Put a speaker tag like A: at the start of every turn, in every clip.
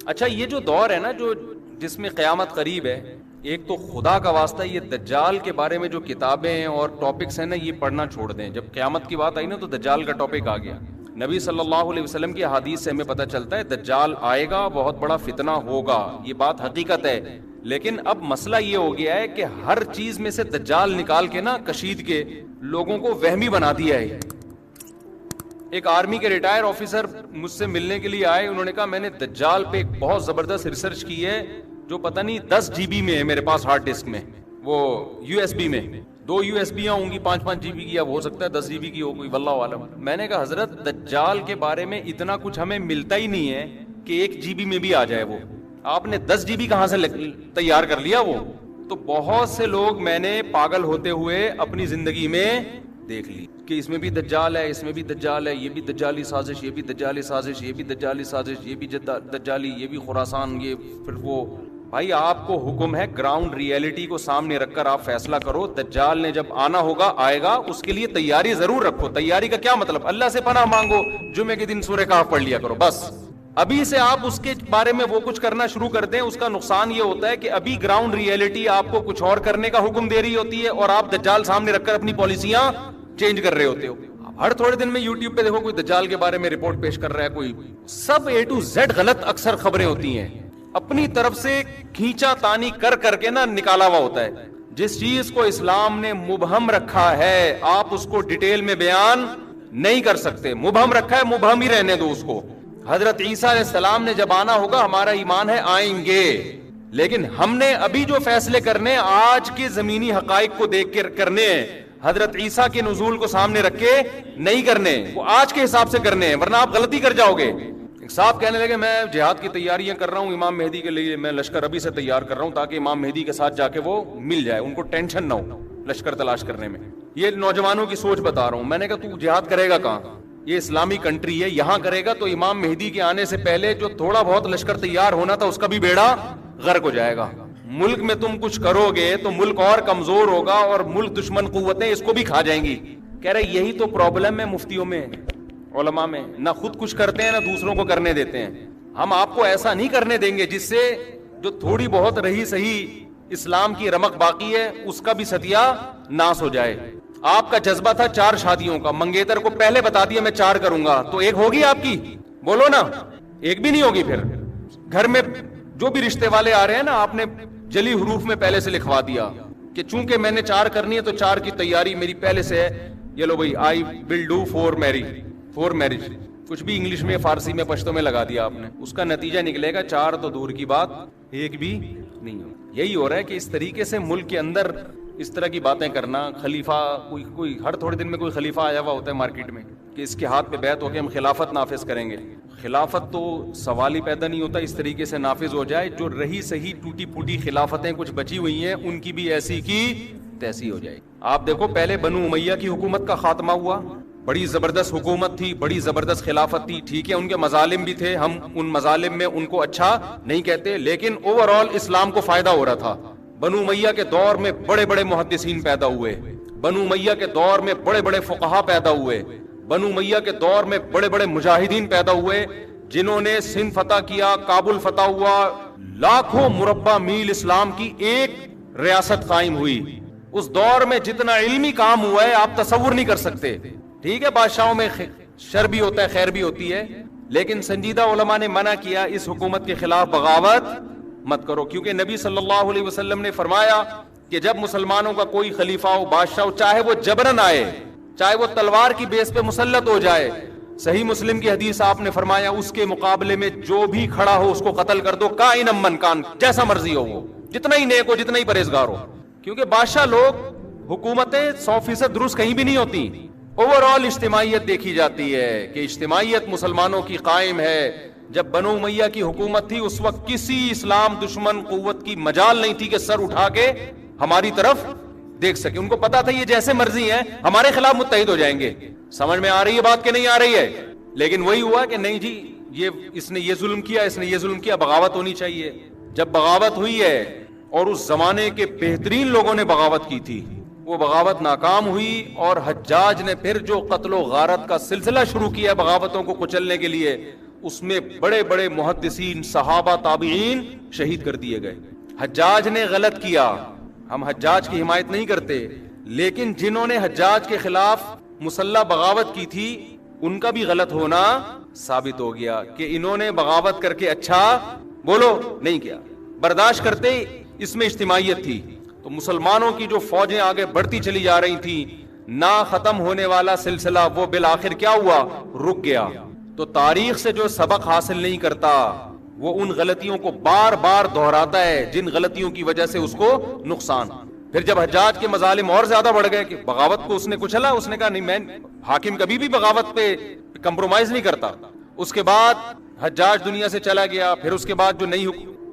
A: اچھا یہ جو دور ہے نا جو جس میں قیامت قریب ہے، ایک تو خدا کا واسطہ یہ دجال کے بارے میں جو کتابیں اور ٹاپکس ہیں نا یہ پڑھنا چھوڑ دیں. جب قیامت کی بات آئی نا تو دجال کا ٹاپک آ گیا. نبی صلی اللہ علیہ وسلم کی حدیث سے ہمیں پتہ چلتا ہے دجال آئے گا، بہت بڑا فتنہ ہوگا، یہ بات حقیقت ہے. لیکن اب مسئلہ یہ ہو گیا ہے کہ ہر چیز میں سے دجال نکال کے نا کشید کے لوگوں کو وہمی بنا دیا ہے. ایک آرمی کے ریٹائر آفیسر مجھ سے ملنے کے لیے آئے، انہوں نے کہا میں نے دجال پہ ایک بہت زبردست ریسرچ کی ہے جو پتہ نہیں 10 GB میں ہے میرے پاس ہارڈ ڈسک میں، وہ USB میں 2 USB ہوں گی 5-5 GB کی، اب ہو سکتا ہے 10 GB کی ہو کوئی، واللہ عالم. میں نے کہا حضرت دجال کے بارے میں اتنا کچھ ہمیں ملتا ہی نہیں ہے کہ 1 GB میں بھی آ جائے، وہ آپ نے 10 GB کہاں سے تیار کر لیا وہ. تو بہت سے لوگ میں نے پاگل ہوتے ہوئے اپنی زندگی میں دیکھ لی کہ اس میں بھی دجال ہے، اس میں بھی دجال ہے، یہ بھی دجالی سازش، یہ بھی دجالی سازش، یہ بھی دجالی سازش، یہ بھی دجالی، یہ بھی خراسان، یہ پھر وہ. بھائی آپ کو حکم ہے گراؤنڈ ریئلٹی کو سامنے رکھ کر آپ فیصلہ کرو. دجال نے جب آنا ہوگا آئے گا، اس کے لیے تیاری ضرور رکھو. تیاری کا کیا مطلب؟ اللہ سے پناہ مانگو، جمعے کے دن سورہ کہف پڑھ لیا کرو بس. ابھی سے آپ اس کے بارے میں وہ کچھ کرنا شروع کر دیں، اس کا نقصان یہ ہوتا ہے کہ ابھی گراؤنڈ ریئلٹی آپ کو کچھ اور کرنے کا حکم دے رہی ہوتی ہے اور آپ دجال سامنے رکھ کر اپنی پالیسیاں چینج کر رہے ہوتے ہو. ہر تھوڑے دن میں یوٹیوب پہ دیکھو کوئی دجال کے بارے میں رپورٹ پیش کر رہا ہے، کوئی سب A to Z غلط اکثر خبریں ہوتی ہیں، اپنی طرف سے کھینچا تانی کر کر کے نا نکالا ہوا ہوتا ہے. جس چیز کو اسلام نے مبہم رکھا ہے آپ اس کو ڈیٹیل میں بیان نہیں کر سکتے. مبہم رکھا ہے، مبہم ہی رہنے دو اس کو. حضرت عیسیٰ علیہ السلام نے جب آنا ہوگا ہمارا ایمان ہے آئیں گے، لیکن ہم نے ابھی جو فیصلے کرنے آج کے زمینی حقائق کو دیکھ کے کرنے ہیں، حضرت عیسیٰ کے نزول کو سامنے رکھ کے نہیں کرنے، وہ آج کے حساب سے کرنے ہیں، ورنہ آپ غلطی کر جاؤ گے. ایک صاحب کہنے لگے میں جہاد کی تیاریاں کر رہا ہوں امام مہدی کے لیے، میں لشکر ابھی سے تیار کر رہا ہوں تاکہ امام مہدی کے ساتھ جا کے وہ مل جائے، ان کو ٹینشن نہ ہو لشکر تلاش کرنے میں. یہ نوجوانوں کی سوچ بتا رہا ہوں. میں نے کہا تو جہاد کرے گا کہاں؟ یہ اسلامی کنٹری ہے، یہاں کرے گا تو امام مہدی کے آنے سے پہلے جو تھوڑا بہت لشکر تیار ہونا تھا اس کا بھی بیڑا غرق ہو جائے گا. ملک میں تم کچھ کرو گے تو ملک اور کمزور ہوگا اور ملک دشمن قوتیں اس کو بھی کھا جائیں گی. کہہ رہے یہی تو پرابلم ہے مفتیوں میں، علماء میں، نہ خود کچھ کرتے ہیں نہ دوسروں کو کرنے دیتے ہیں. ہم آپ کو ایسا نہیں کرنے دیں گے جس سے جو تھوڑی بہت رہی صحیح اسلام کی رمق باقی ہے اس کا بھی ستیہ ناس ہو جائے. آپ کا جذبہ تھا 4 شادیوں کا، منگیتر کو پہلے بتا دیا میں 4 کروں گا، تو ایک ہوگی آپ کی؟ بولو نا، ایک بھی نہیں ہوگی. پھر گھر میں جو بھی رشتے والے آ رہے ہیں نا آپ نے جلی حروف میں پہلے سے لکھوا دیا کہ چونکہ میں نے 4 کرنی ہے تو 4 کی تیاری میری پہلے سے ہے. یہ لو بھائی آئی ول ڈو 4 میرج، کچھ بھی انگلش میں فارسی میں پشتو میں لگا دیا آپ نے، اس کا نتیجہ نکلے گا 4 تو دور کی بات ایک بھی نہیں ہو. یہی ہو رہا ہے کہ اس طریقے سے ملک کے اندر اس طرح کی باتیں کرنا. خلیفہ کوئی ہر تھوڑے دن میں کوئی خلیفہ آیا ہوا ہوتا ہے مارکیٹ میں کہ اس کے ہاتھ پہ بیعت ہو کے ہم خلافت نافذ کریں گے. خلافت تو سوال ہی پیدا نہیں ہوتا اس طریقے سے نافذ ہو جائے. جو رہی صحیح ٹوٹی پھوٹی خلافتیں کچھ بچی ہوئی ہیں ان کی بھی ایسی کی تیسی ہو جائے. آپ دیکھو پہلے بنو امیہ کی حکومت کا خاتمہ ہوا، بڑی زبردست حکومت تھی، بڑی زبردست خلافت تھی. ٹھیک ہے ان کے مظالم بھی تھے، ہم ان مظالم میں ان کو اچھا نہیں کہتے، لیکن اوور آل اسلام کو فائدہ ہو رہا تھا. بنو امیہ کے دور میں بڑے بڑے محدثین پیدا ہوئے، بنو امیہ کے دور میں بڑے بڑے فقہا پیدا ہوئے، بنو امیہ کے دور میں بڑے بڑے مجاہدین پیدا ہوئے جنہوں نے سندھ فتح کیا، کابل فتح ہوا، لاکھوں مربع میل اسلام کی ایک ریاست قائم ہوئی. اس دور میں جتنا علمی کام ہوا ہے آپ تصور نہیں کر سکتے. ٹھیک ہے بادشاہوں میں شر بھی ہوتا ہے خیر بھی ہوتی ہے، لیکن سنجیدہ علماء نے منع کیا اس حکومت کے خلاف بغاوت مت کرو، کیونکہ نبی صلی اللہ علیہ وسلم نے فرمایا کہ جب مسلمانوں کا کوئی خلیفہ ہو، بادشاہ ہو، چاہے وہ جبرن آئے، چاہے وہ تلوار کی بیس پہ مسلط ہو جائے، صحیح مسلم کی حدیث آپ نے فرمایا اس کے مقابلے میں جو بھی کھڑا ہو اس کو قتل کر دو، کائن من کان، جیسا مرضی ہو وہ، جتنا ہی نیک ہو، جتنا ہی پرہیزگار ہو. کیونکہ بادشاہ لوگ، حکومتیں 100% درست کہیں بھی نہیں ہوتی. اوور آل اجتماعیت دیکھی جاتی ہے کہ اجتماعیت مسلمانوں کی قائم ہے. جب بنو امیہ کی حکومت تھی اس وقت کسی اسلام دشمن قوت کی مجال نہیں تھی کہ سر اٹھا کے ہماری طرف دیکھ سکے. ان کو پتا تھا یہ جیسے مرضی ہیں ہمارے خلاف متحد ہو جائیں گے. سمجھ میں آ رہی ہے بات کہ نہیں آ رہی ہے؟ لیکن وہی ہوا کہ نہیں جی اس نے یہ ظلم کیا، اس نے یہ ظلم کیا، بغاوت ہونی چاہیے. جب بغاوت ہوئی ہے اور اس زمانے کے بہترین لوگوں نے بغاوت کی تھی، وہ بغاوت ناکام ہوئی اور حجاج نے پھر جو قتل و غارت کا سلسلہ شروع کیا بغاوتوں کو کچلنے کے لیے، اس میں بڑے بڑے محدثین، صحابہ، تابعین شہید کر دیے گئے. حجاج نے غلط کیا، ہم حجاج کی حمایت نہیں کرتے، لیکن جنہوں نے حجاج کے خلاف مسلح بغاوت کی تھی ان کا بھی غلط ہونا ثابت ہو گیا کہ انہوں نے بغاوت کر کے اچھا بولو نہیں کیا، برداشت کرتے. اس میں اجتماعیت تھی. تو مسلمانوں کی جو فوجیں آگے بڑھتی چلی جا رہی تھیں، نہ ختم ہونے والا سلسلہ، وہ بالآخر کیا ہوا؟ رک گیا. تو تاریخ سے جو سبق حاصل نہیں کرتا وہ ان غلطیوں کو بار بار دہراتا ہے جن غلطیوں کی وجہ سے اس کو نقصان. پھر جب حجاج کے مظالم اور زیادہ بڑھ گئے کہ بغاوت کو اس نے کچلا، اس نے کہا نہیں، میں حاکم کبھی بھی بغاوت پہ کمپرومائز نہیں کرتا. اس کے بعد حجاج دنیا سے چلا گیا. پھر اس کے بعد جو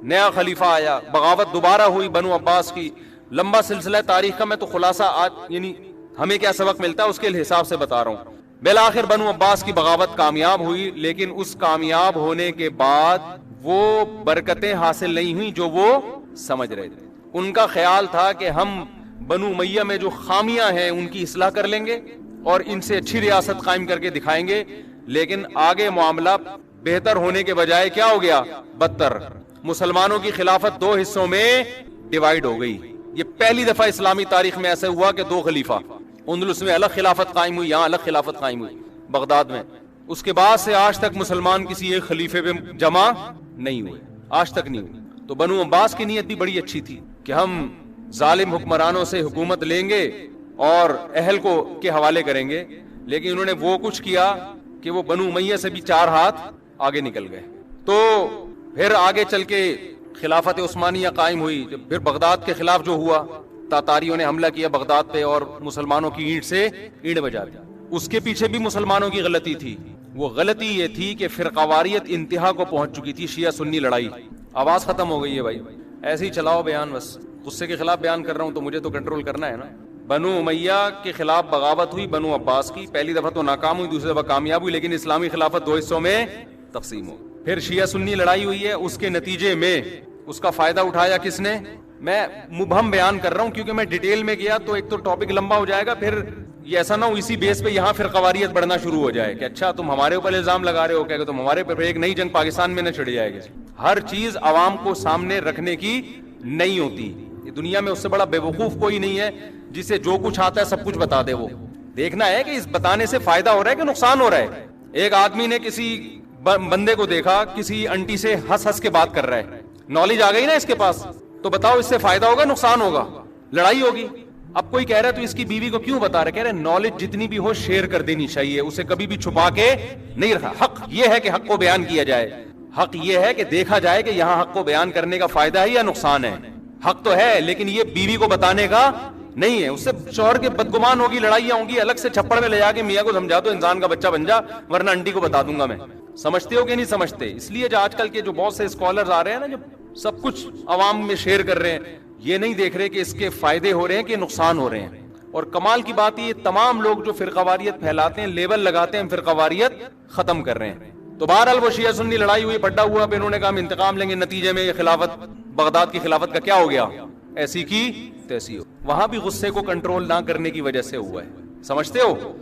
A: نیا خلیفہ آیا، بغاوت دوبارہ ہوئی بنو عباس کی. لمبا سلسلہ تاریخ کا، میں تو خلاصہ آج یعنی ہمیں کیا سبق ملتا ہے اس کے حساب سے بتا رہا ہوں. بالآخر بنو عباس کی بغاوت کامیاب ہوئی، لیکن اس کامیاب ہونے کے بعد وہ برکتیں حاصل نہیں ہوئی جو وہ سمجھ رہے تھے. ان کا خیال تھا کہ ہم بنو امیہ میں جو خامیاں ہیں ان کی اصلاح کر لیں گے اور ان سے اچھی ریاست قائم کر کے دکھائیں گے. لیکن آگے معاملہ بہتر ہونے کے بجائے کیا ہو گیا؟ بدتر. مسلمانوں کی خلافت دو حصوں میں ڈیوائیڈ ہو گئی. یہ پہلی دفعہ اسلامی تاریخ میں ایسا ہوا کہ دو خلیفہ، اندلس میں الگ خلافت قائم ہوئی، یہاں الگ خلافت قائم ہوئی بغداد میں. اس کے بعد سے آج تک مسلمان کسی ایک خلیفے پہ جمع نہیں ہوئے، آج تک نہیں ہوئے. تو بنو عباس کی نیت بھی بڑی اچھی تھی کہ ہم ظالم حکمرانوں سے حکومت لیں گے اور اہل کو کے حوالے کریں گے، لیکن انہوں نے وہ کچھ کیا کہ وہ بنو امیہ سے بھی 4 ہاتھ آگے نکل گئے. تو پھر آگے چل کے خلافت عثمانیہ قائم ہوئی. پھر بغداد کے خلاف جو ہوا، تاتاریوں نے حملہ کیا بغداد پہ اور مسلمانوں کی اینٹ سے اینٹ بجا دیا. اس کے پیچھے بھی مسلمانوں کی غلطی تھی. وہ غلطی یہ تھی کہ فرقواریت انتہا کو پہنچ چکی تھی. شیعہ سنی لڑائی، آواز ختم ہو گئی ہے بھائی، ایسے ہی چلاؤ بیان، بس غصے کے خلاف بیان کر رہا ہوں تو مجھے تو کنٹرول کرنا ہے نا. بنو امیہ کے خلاف بغاوت ہوئی بنو عباس کی. پہلی دفعہ تو ناکام ہوئی، دوسری دفعہ کامیاب ہوئی، لیکن اسلامی خلافت 2 حصوں میں تقسیم ہو. پھر شیعہ سنی لڑائی ہوئی ہے. اس کے نتیجے میں اس کا فائدہ اٹھایا کس نے؟ میں مبہم بیان کر رہا ہوں کیونکہ میں ڈیٹیل میں گیا تو ایک تو ٹاپک لمبا ہو جائے گا. پھر یہ ایسا نہ ہو اسی بیس پہ یہاں فرقواریت بڑھنا شروع ہو جائے کہ اچھا تم ہمارے اوپر الزام لگا رہے ہو کہ تم ہمارے اوپر، ایک نئی جنگ پاکستان میں نہ چھڑ جائے گی. ہر چیز عوام کو سامنے رکھنے کی نہیں ہوتی. دنیا میں اس سے بڑا بے وقوف کوئی نہیں ہے جسے جو کچھ آتا ہے سب کچھ بتا دے. وہ دیکھنا ہے کہ اس بتانے سے فائدہ ہو رہا ہے کہ نقصان ہو رہا ہے. ایک آدمی نے کسی بندے کو دیکھا کسی انٹی سے ہنس ہنس کے بات کر رہا ہے، نالج آ گئی نا اس کے پاس، تو بتاؤ اس سے فائدہ ہوگا نقصان ہوگا؟ لڑائی ہوگی. اب کوئی کہہ رہا ہے تو اس کی بیوی کو کیوں بتا رہا ہے؟ کہہ رہے نالج جتنی بھی ہو شیئر کر دینی چاہیے، اسے کبھی بھی چھپا کے نہیں رکھا. حق یہ ہے کہ حق کو بیان کیا جائے، حق یہ ہے کہ دیکھا جائے کہ یہاں حق کو بیان کرنے کا فائدہ ہے یا نقصان ہے. حق تو ہے لیکن یہ بیوی کو بتانے کا نہیں ہے. اس سے شوہر کے بدگمان ہوگی، لڑائیاں ہوں گی، الگ سے چھپڑ میں لے جا کے میاں کو سمجھا دو انسان کا بچہ بن جا ورنہ انٹی کو بتا دوں گا میں. سمجھتے ہو کہ نہیں سمجھتے؟ اس لیے جو آج کل کے جو بہت سے اسکالرز آ رہے ہیں نا، جو سب کچھ عوام میں شیئر کر رہے ہیں، یہ نہیں دیکھ رہے کہ اس کے فائدے ہو رہے ہیں کہ نقصان ہو رہے ہیں. اور کمال کی بات یہ تمام لوگ جو فرقواریت پھیلاتے ہیں، لیبل لگاتے ہیں، فرقواریت ختم کر رہے ہیں. تو بہرحال وہ شیعہ سنی لڑائی ہوئی، پڈا ہوا، پھر انہوں نے کہا ہم انتقام لیں گے. نتیجے میں یہ خلافت، بغداد کی خلافت کا کیا ہو گیا؟ ایسی کی تیسی ہو. وہاں بھی غصے کو کنٹرول نہ کرنے کی وجہ سے ہوا ہے. سمجھتے ہو؟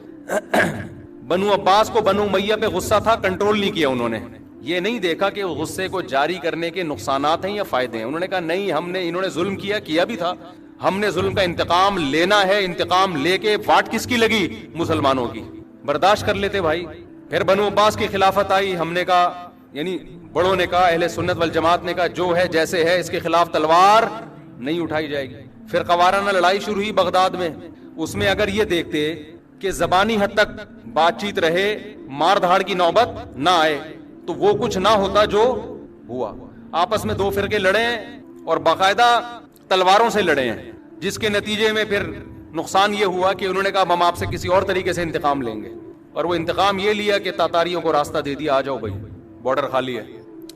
A: بنو عباس کو بنو امیہ پہ غصہ تھا، کنٹرول نہیں کیا انہوں نے. یہ نہیں دیکھا کہ غصے کو جاری کرنے کے نقصانات ہیں یا فائدے ہیں. انہوں نے کہا نہیں، انہوں نے ظلم کیا بھی تھا، ہم نے ظلم کا انتقام لینا ہے. انتقام لے کے واٹ کس کی لگی؟ مسلمانوں کی. برداشت کر لیتے بھائی. پھر بنو عباس کی خلافت آئی. ہم نے کہا، یعنی بڑوں نے کہا، اہل سنت والجماعت نے کہا جو ہے جیسے ہے اس کے خلاف تلوار نہیں اٹھائی جائے گی. پھر قوارانہ لڑائی شروع ہوئی بغداد میں. اس میں اگر یہ دیکھتے کہ زبانی حد تک بات چیت رہے، مار دھاڑ کی نوبت نہ آئے، تو وہ کچھ نہ ہوتا جو ہوا. آپس میں 2 فرقے لڑے اور باقاعدہ تلواروں سے لڑے ہیں، جس کے نتیجے میں پھر نقصان یہ ہوا کہ انہوں نے کہا ہم آپ سے کسی اور طریقے سے انتقام لیں گے. اور وہ انتقام یہ لیا کہ تاتاریوں کو راستہ دے دیا، آ جاؤ بھائی بارڈر خالی ہے.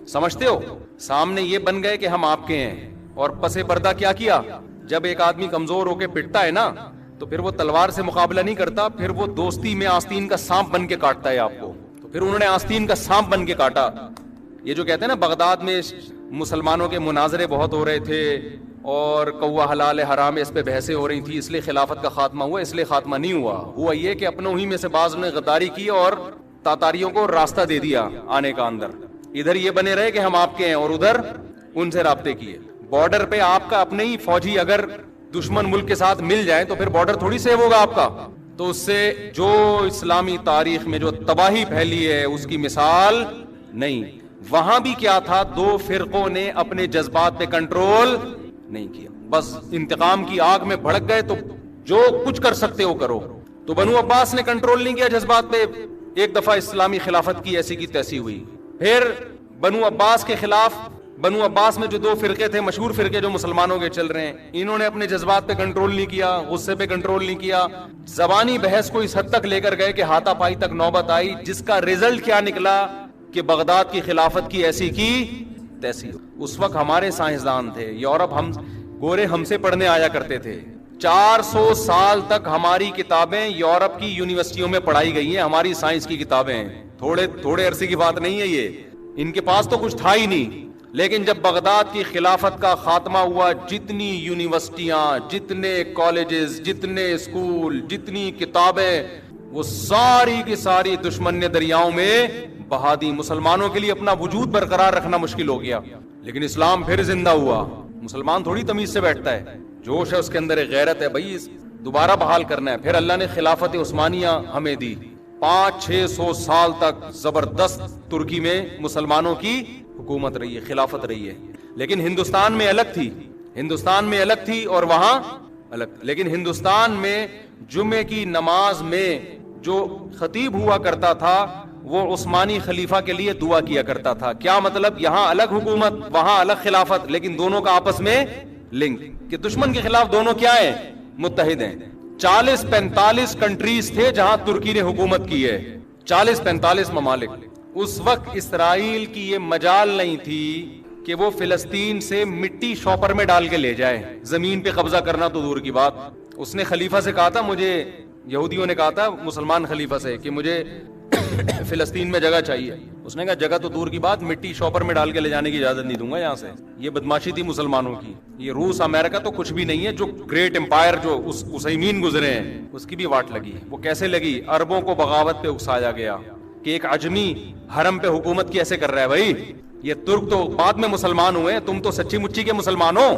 A: سمجھتے ہو؟ سامنے یہ بن گئے کہ ہم آپ کے ہیں. اور پس پردہ کیا؟ جب ایک آدمی کمزور ہو کے پٹتا ہے نا تو پھر وہ تلوار سے مقابلہ نہیں کرتا، پھر وہ دوستی میں آستین کا سانپ بن کے کاٹتا ہے آپ کو. تو پھر انہوں نے آستین کا سانپ بن کے کاٹا. یہ جو کہتے ہیں نا بغداد میں مسلمانوں کے مناظرے بہت ہو رہے تھے اور کوا حلال حرام اس پہ بحثیں ہو رہی تھی، اس لیے خلافت کا خاتمہ ہوا. اس لیے خاتمہ نہیں ہوا یہ کہ اپنوں ہی میں سے بعض نے غداری کی اور تاتاریوں کو راستہ دے دیا آنے کا اندر. ادھر یہ بنے رہے کہ ہم آپ کے ہیں اور ادھر ان سے رابطے کیے. بارڈر پہ آپ کا اپنے ہی فوجی اگر دشمن ملک کے ساتھ مل جائے تو پھر بارڈر تھوڑی سیو ہوگا آپ کا. تو اس سے جو اسلامی تاریخ میں جو تباہی پھیلی ہے اس کی مثال نہیں. وہاں بھی کیا تھا, دو فرقوں نے اپنے جذبات پہ کنٹرول نہیں کیا, بس انتقام کی آگ میں بھڑک گئے تو جو کچھ کر سکتے ہو کرو. تو بنو عباس نے کنٹرول نہیں کیا جذبات پہ, ایک دفعہ اسلامی خلافت کی ایسی کی تیسی ہوئی. پھر بنو عباس کے خلاف, بنو عباس میں جو دو فرقے تھے, مشہور فرقے جو مسلمانوں کے چل رہے ہیں, انہوں نے اپنے جذبات پہ کنٹرول نہیں کیا, غصے پہ کنٹرول نہیں کیا, زبانی بحث کو اس حد تک لے کر گئے کہ ہاتھا پائی تک نوبت آئی, جس کا رزلٹ کیا نکلا کہ بغداد کی خلافت کی ایسی کی تیسی. اس وقت ہمارے سائنسدان تھے, یورپ ہم گورے ہم سے پڑھنے آیا کرتے تھے. 400 سال تک ہماری کتابیں یورپ کی یونیورسٹیوں میں پڑھائی گئی ہیں, ہماری سائنس کی کتابیں. تھوڑے عرصے کی بات نہیں ہے یہ, ان کے پاس تو کچھ تھا ہی نہیں. لیکن جب بغداد کی خلافت کا خاتمہ ہوا, جتنی یونیورسٹیاں, جتنے کالجز, جتنے اسکول, جتنی کتابیں, وہ ساری کی ساری دشمن نے دریاؤں میں بہا دی. مسلمانوں کے لیے اپنا وجود برقرار رکھنا مشکل ہو گیا. لیکن اسلام پھر زندہ ہوا. مسلمان تھوڑی تمیز سے بیٹھتا ہے, جوش ہے اس کے اندر, ایک غیرت ہے, بھائی دوبارہ بحال کرنا ہے. پھر اللہ نے خلافت عثمانیہ ہمیں دی. 500-600 سال تک زبردست ترکی میں مسلمانوں کی حکومت رہی ہے, خلافت رہی ہے. لیکن ہندوستان میں الگ تھی, ہندوستان میں الگ تھی اور وہاں الگ. لیکن ہندوستان میں جمعے کی نماز میں جو خطیب ہوا کرتا تھا وہ عثمانی خلیفہ کے لیے دعا کیا کرتا تھا. کیا مطلب, یہاں الگ حکومت وہاں الگ خلافت, لیکن دونوں کا آپس میں لنک, کہ دشمن کے خلاف دونوں کیا ہیں, متحد ہیں. 40-45 کنٹریز تھے جہاں ترکی نے حکومت کی ہے, 40-45 ممالک. اس وقت اسرائیل کی یہ مجال نہیں تھی کہ وہ فلسطین سے مٹی شاپر میں ڈال کے لے جائے, زمین پہ قبضہ کرنا تو دور کی بات. اس نے خلیفہ سے کہا تھا, مجھے یہودیوں نے کہا تھا مسلمان خلیفہ سے کہ مجھے فلسطین میں جگہ چاہیے. اس نے کہا جگہ تو دور کی بات, مٹی شاپر میں ڈال کے لے جانے کی اجازت نہیں دوں گا یہاں سے. یہ بدماشی تھی مسلمانوں کی. یہ روس امریکہ تو کچھ بھی نہیں ہے, جو گریٹ امپائر جو اسیمین گزرے ہیں اس کی بھی واٹ لگی. وہ کیسے لگی, عربوں کو بغاوت پہ اکسایا گیا کہ ایک عجمی حرم پہ حکومت کیسے کر رہا ہے. بھائی یہ ترک تو بعد میں مسلمان ہوئے, تم تو سچی مچی کے مسلمان ہو.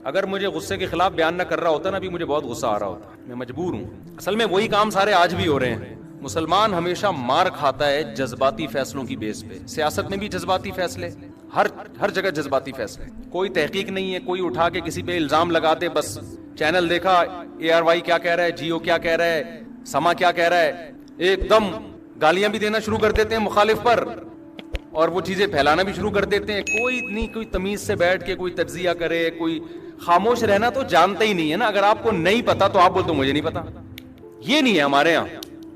A: اگر مجھے غصے کے خلاف بیان نہ کر رہا ہوتا نا, ابھی مجھے بہت غصہ آ رہا ہوتا, میں مجبور ہوں. اصل میں وہی کام سارے آج بھی ہو رہے ہیں. مسلمان ہمیشہ مار کھاتا ہے جذباتی فیصلوں کی بیس پہ. سیاست میں بھی جذباتی فیصلے, ہر جگہ جذباتی فیصلے, کوئی تحقیق نہیں ہے. کوئی اٹھا کے کسی پہ الزام لگاتے, بس چینل دیکھا, ARY کیا کہہ رہا ہے, جیو کیا کہہ رہا ہے, سما کیا کہہ رہا ہے, ایک دم گالیاں بھی دینا شروع کر دیتے ہیں مخالف پر, اور وہ چیزیں پھیلانا بھی شروع کر دیتے ہیں. کوئی تمیز سے بیٹھ کے کوئی تجزیہ کرے, کوئی خاموش رہنا تو جانتا ہی نہیں ہے نا. اگر آپ کو نہیں پتا تو آپ بولتے مجھے نہیں پتا. یہ نہیں ہے ہمارے یہاں.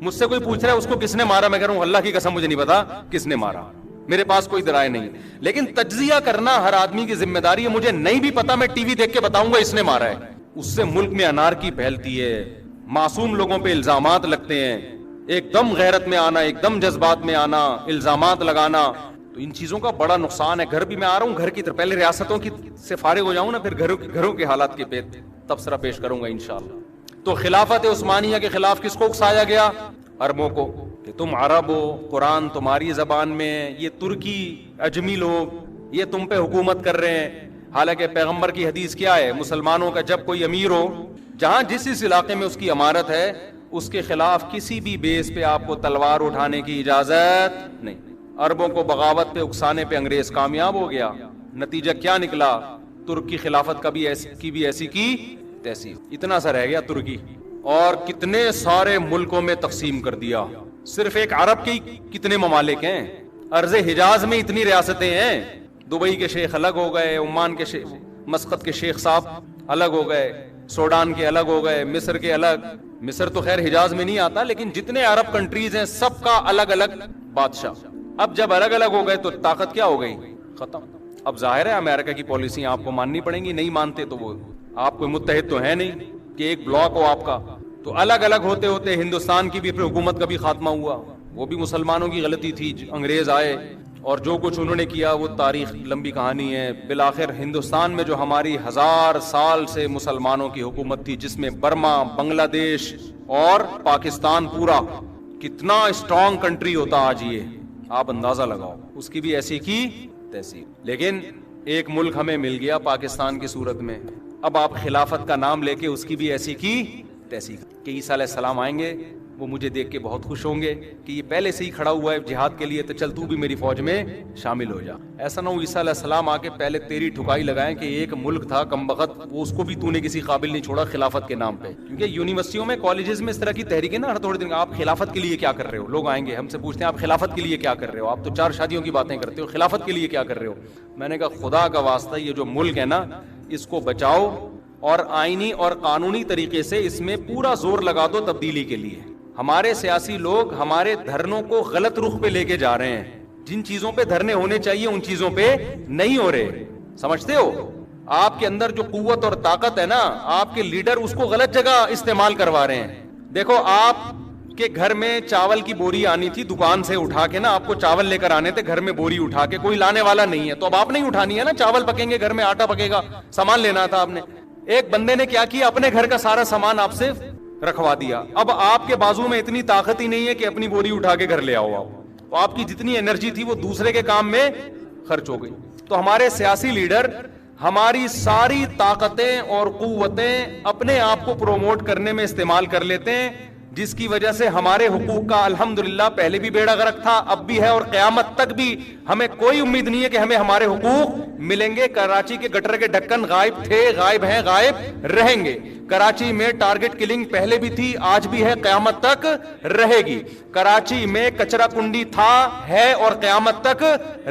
A: مجھ سے کوئی پوچھ رہا ہے اس کو کس نے مارا, میں کہہ رہا ہوں اللہ کی قسم مجھے نہیں پتا کس نے مارا, میرے پاس کوئی ذرائع نہیں. لیکن تجزیہ کرنا ہر آدمی کی ذمہ داری ہے. مجھے نہیں بھی پتا, میں ٹی وی دیکھ کے بتاؤں گا اس نے مارا ہے. اس سے ملک میں انارکی پھیلتی ہے, معصوم لوگوں پہ الزامات لگتے ہیں, ایک دم غیرت میں آنا, ایک دم جذبات میں آنا, الزامات لگانا. تو ان چیزوں کا بڑا نقصان ہے. گھر بھی میں آ رہا ہوں, گھر کی طرف پہلے ریاستوں کی سے فارغ ہو جاؤں نا, پھر گھروں کے حالات کے پہ تبصرہ پیش کروں گا انشاءاللہ. تو خلافت عثمانیہ کے خلاف کس کو اکسایا گیا, عربوں کو, کہ تم عرب ہو, قرآن تمہاری زبان میں, یہ ترکی عجمی لوگ یہ تم پہ حکومت کر رہے ہیں. حالانکہ پیغمبر کی حدیث کیا ہے, مسلمانوں کا جب کوئی امیر ہو, جہاں جس علاقے میں اس کی امارت ہے, اس کے خلاف کسی بھی بیس پہ آپ کو تلوار اٹھانے کی اجازت نہیں. عربوں کو بغاوت پہ اکسانے پہ انگریز کامیاب ہو گیا. نتیجہ کیا نکلا, ترک کی خلافت کی بھی ایسی کی تیسی. اتنا سا رہ گیا ترکی, اور کتنے سارے ملکوں میں تقسیم کر دیا. صرف ایک عرب کی کتنے ممالک ہیں, ارض حجاز میں اتنی ریاستیں ہیں. دبئی کے شیخ الگ ہو گئے, عمان کے شیخ, مسقط کے شیخ صاحب الگ ہو گئے, سوڈان کے الگ ہو گئے, مصر کے الگ. مصر تو خیر حجاز میں نہیں آتا, لیکن جتنے عرب کنٹریز ہیں سب کا الگ الگ بادشاہ. اب جب الگ الگ ہو گئے تو طاقت کیا ہو گئی, ختم. اب ظاہر ہے امریکہ کی پالیسی آپ کو ماننی پڑیں گی, نہیں مانتے تو وہ آپ کوئی متحد تو ہے نہیں کہ ایک بلاک ہو آپ کا. تو الگ الگ ہوتے ہوتے ہندوستان کی بھی حکومت کا بھی خاتمہ ہوا. وہ بھی مسلمانوں کی غلطی تھی, انگریز آئے اور جو کچھ انہوں نے کیا وہ تاریخ لمبی کہانی ہے. بالآخر ہندوستان میں جو ہماری 1000 سال سے مسلمانوں کی حکومت تھی, جس میں برما, بنگلہ دیش اور پاکستان پورا کتنا اسٹرانگ کنٹری ہوتا آج یہ، آپ اندازہ لگاؤ، اس کی بھی ایسی کی تیسی. لیکن ایک ملک ہمیں مل گیا پاکستان کی صورت میں، اب آپ خلافت کا نام لے کے اس کی بھی ایسی کی تیسی کہ عیسیٰ علیہ السلام آئیں گے، وہ مجھے دیکھ کے بہت خوش ہوں گے کہ یہ پہلے سے ہی کھڑا ہوا ہے جہاد کے لیے، تو چل تو بھی میری فوج میں شامل ہو جا. ایسا نہ ہو عیسیٰ علیہ السلام آ کے پہلے تیری ٹھکائی لگائیں کہ ایک ملک تھا کمبخت، وہ اس کو بھی تو نے کسی قابل نہیں چھوڑا خلافت کے نام پہ. کیونکہ یونیورسٹیوں میں، کالجز میں اس طرح کی تحریکیں نا ہر تھوڑے دن، آپ خلافت کے لیے کیا کر رہے ہو، لوگ آئیں گے ہم سے پوچھتے ہیں آپ خلافت کے لیے کیا کر رہے ہو، آپ تو 4 شادیوں کی باتیں کرتے ہو، خلافت کے لیے کیا کر رہے ہو. میں نے کہا خدا کا واسطہ یہ جو ملک ہے نا اس کو بچاؤ اور آئینی اور قانونی طریقے سے اس میں پورا زور لگا دو تبدیلی کے لیے. ہمارے سیاسی لوگ ہمارے دھرنوں کو غلط رخ پہ لے کے جا رہے ہیں، جن چیزوں پہ دھرنے ہونے چاہیے ان چیزوں پہ نہیں ہو رہے. سمجھتے ہو؟ آپ کے اندر جو قوت اور طاقت ہے نا، آپ کے لیڈر اس کو غلط جگہ استعمال کروا رہے ہیں. دیکھو آپ کے گھر میں چاول کی بوری آنی تھی دکان سے اٹھا کے نا، آپ کو چاول لے کر آنے تھے گھر میں بوری اٹھا کے، کوئی لانے والا نہیں ہے تو اب آپ نہیں اٹھانی ہے نا، چاول پکیں گے گھر میں، آٹا پکے گا، سامان لینا تھا آپ نے. ایک بندے نے کیا کیا، اپنے گھر کا سارا سامان آپ سے رکھوا دیا. اب آپ کے بازو میں اتنی طاقت ہی نہیں ہے کہ اپنی بوری اٹھا کے گھر لے آؤ آپ، تو آپ کی جتنی انرجی تھی وہ دوسرے کے کام میں خرچ ہو گئی. تو ہمارے سیاسی لیڈر ہماری ساری طاقتیں اور قوتیں اپنے آپ کو پروموٹ کرنے میں استعمال کر لیتے ہیں، جس کی وجہ سے ہمارے حقوق کا الحمدللہ پہلے بھی بیڑا غرق تھا، اب بھی ہے، اور قیامت تک بھی ہمیں کوئی امید نہیں ہے کہ ہمیں ہمارے حقوق ملیں گے. کراچی کے گٹر کے ڈھکن غائب تھے، غائب ہیں، غائب رہیں گے. کراچی میں ٹارگٹ کلنگ پہلے بھی تھی، آج بھی ہے، قیامت تک رہے گی. کراچی میں کچرا کنڈی تھا، ہے اور قیامت تک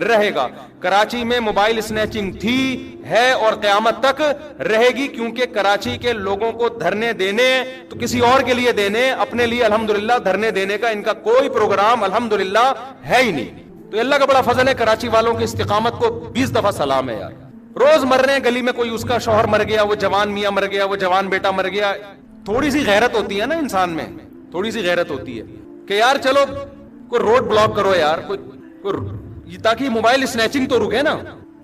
A: رہے گا. کراچی میں موبائل سنیچنگ تھی، ہے اور قیامت تک رہے گی. کیونکہ کراچی کے لوگوں کو دھرنے دینے تو کسی اور کے لیے دینے، اپنے لیے الحمدللہ دھرنے دینے کا ان کا کوئی پروگرام الحمدللہ ہے ہی نہیں. تو اللہ کا بڑا فضل ہے، کراچی والوں کی استقامت کو 20 دفعہ سلام ہے یار. روز مر رہے ہیں گلی میں، کوئی اس کا شوہر مر گیا، وہ جوان میاں مر گیا، وہ جوان بیٹا مر گیا. تھوڑی سی غیرت ہوتی ہے نا انسان میں، تھوڑی سی غیرت ہوتی ہے کہ یار چلو کوئی روڈ بلاک کرو یار، کوئی تاکہ موبائل سنیچنگ تو رکے نا.